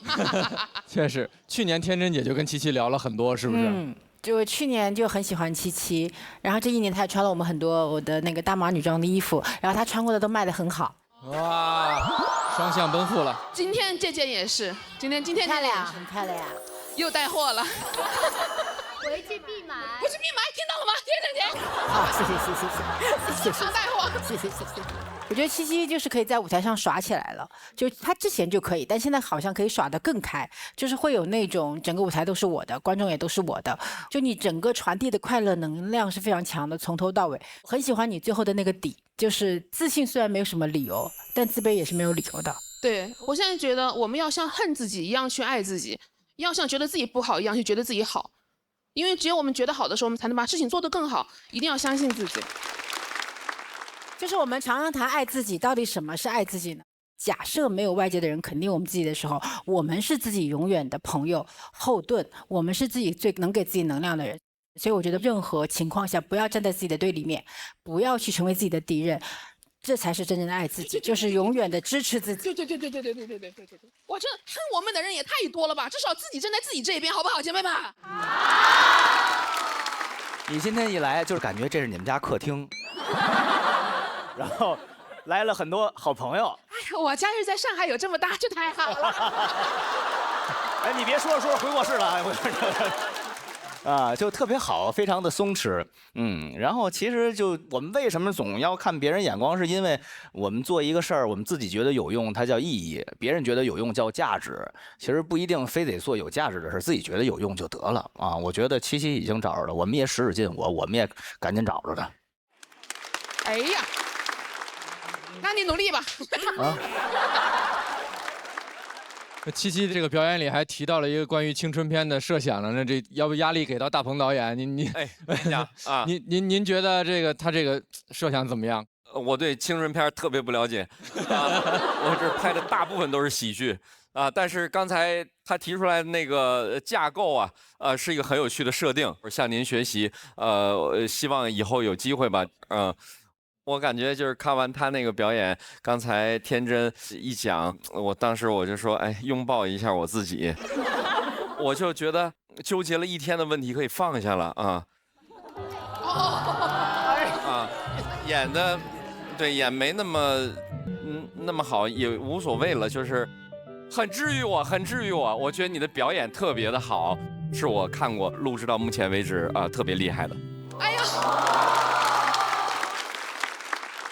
确实，去年天真姐就跟七七聊了很多，是不是？就去年就很喜欢七七，然后这一年他也穿了我们很多我的那个大码女装的衣服，然后他穿过的都卖得很好。哇，双向奔赴了。今天这件也是，今天漂亮，很漂亮，又带货了。回去必买，回去必买，听到了吗？天真姐。好，谢谢。常带货。谢谢。我觉得七七就是可以在舞台上耍起来了，就他之前就可以，但现在好像可以耍得更开，就是会有那种整个舞台都是我的，观众也都是我的，就你整个传递的快乐能量是非常强的，从头到尾。很喜欢你最后的那个底，就是自信虽然没有什么理由，但自卑也是没有理由的。对，我现在觉得我们要像恨自己一样去爱自己，要像觉得自己不好一样去觉得自己好，因为只有我们觉得好的时候，我们才能把事情做得更好，一定要相信自己。就是我们常常谈爱自己，到底什么是爱自己呢？假设没有外界的人肯定我们自己的时候，我们是自己永远的朋友、后盾，我们是自己最能给自己能量的人。所以我觉得任何情况下不要站在自己的对立面，不要去成为自己的敌人，这才是真正的爱自己，就是永远的支持自己。对，哇，这恨我们的人也太多了吧？至少自己站在自己这边，好不好，姐妹们？你今天一来，就是感觉这是你们家客厅。然后来了很多好朋友。哎呀，我家是在上海有这么大，这太好了。哎，你别说回卧室了，啊，就特别好，非常的松弛。然后其实就我们为什么总要看别人眼光，是因为我们做一个事儿，我们自己觉得有用，它叫意义；别人觉得有用叫价值。其实不一定非得做有价值的事，自己觉得有用就得了啊。我觉得七七已经找着了，我们也使劲，我们也赶紧找着他。哎呀。那你努力吧。七七这个表演里还提到了一个关于青春片的设想呢，那这要不压力给到大鹏导演？您讲啊，您觉得他这个设想怎么样？我对青春片特别不了解，我这拍的大部分都是喜剧啊。但是刚才他提出来的那个架构啊，是一个很有趣的设定，向您学习。希望以后有机会吧，我感觉就是看完他那个表演，刚才天真一讲，当时我就说，哎，拥抱一下我自己，我就觉得纠结了一天的问题可以放下了啊。演的，对，演没那么好也无所谓了，就是很治愈我，很治愈我。我觉得你的表演特别的好，是我看过录制到目前为止特别厉害的。哎呀！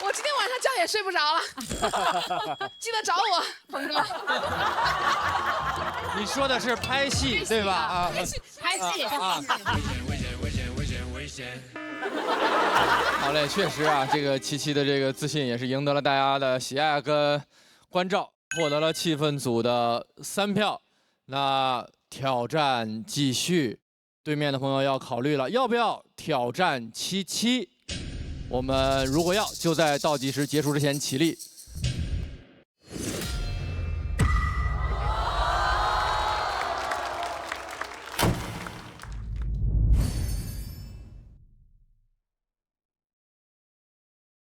我今天晚上觉也睡不着了，记得找我，鹏哥。你说的是拍戏对吧？啊，拍戏。好嘞，确实啊，这个七七的这个自信也是赢得了大家的喜爱跟关照，获得了气氛组的3票。那挑战继续，对面的朋友要考虑了，要不要挑战七七？我们如果要就在倒计时结束之前起立。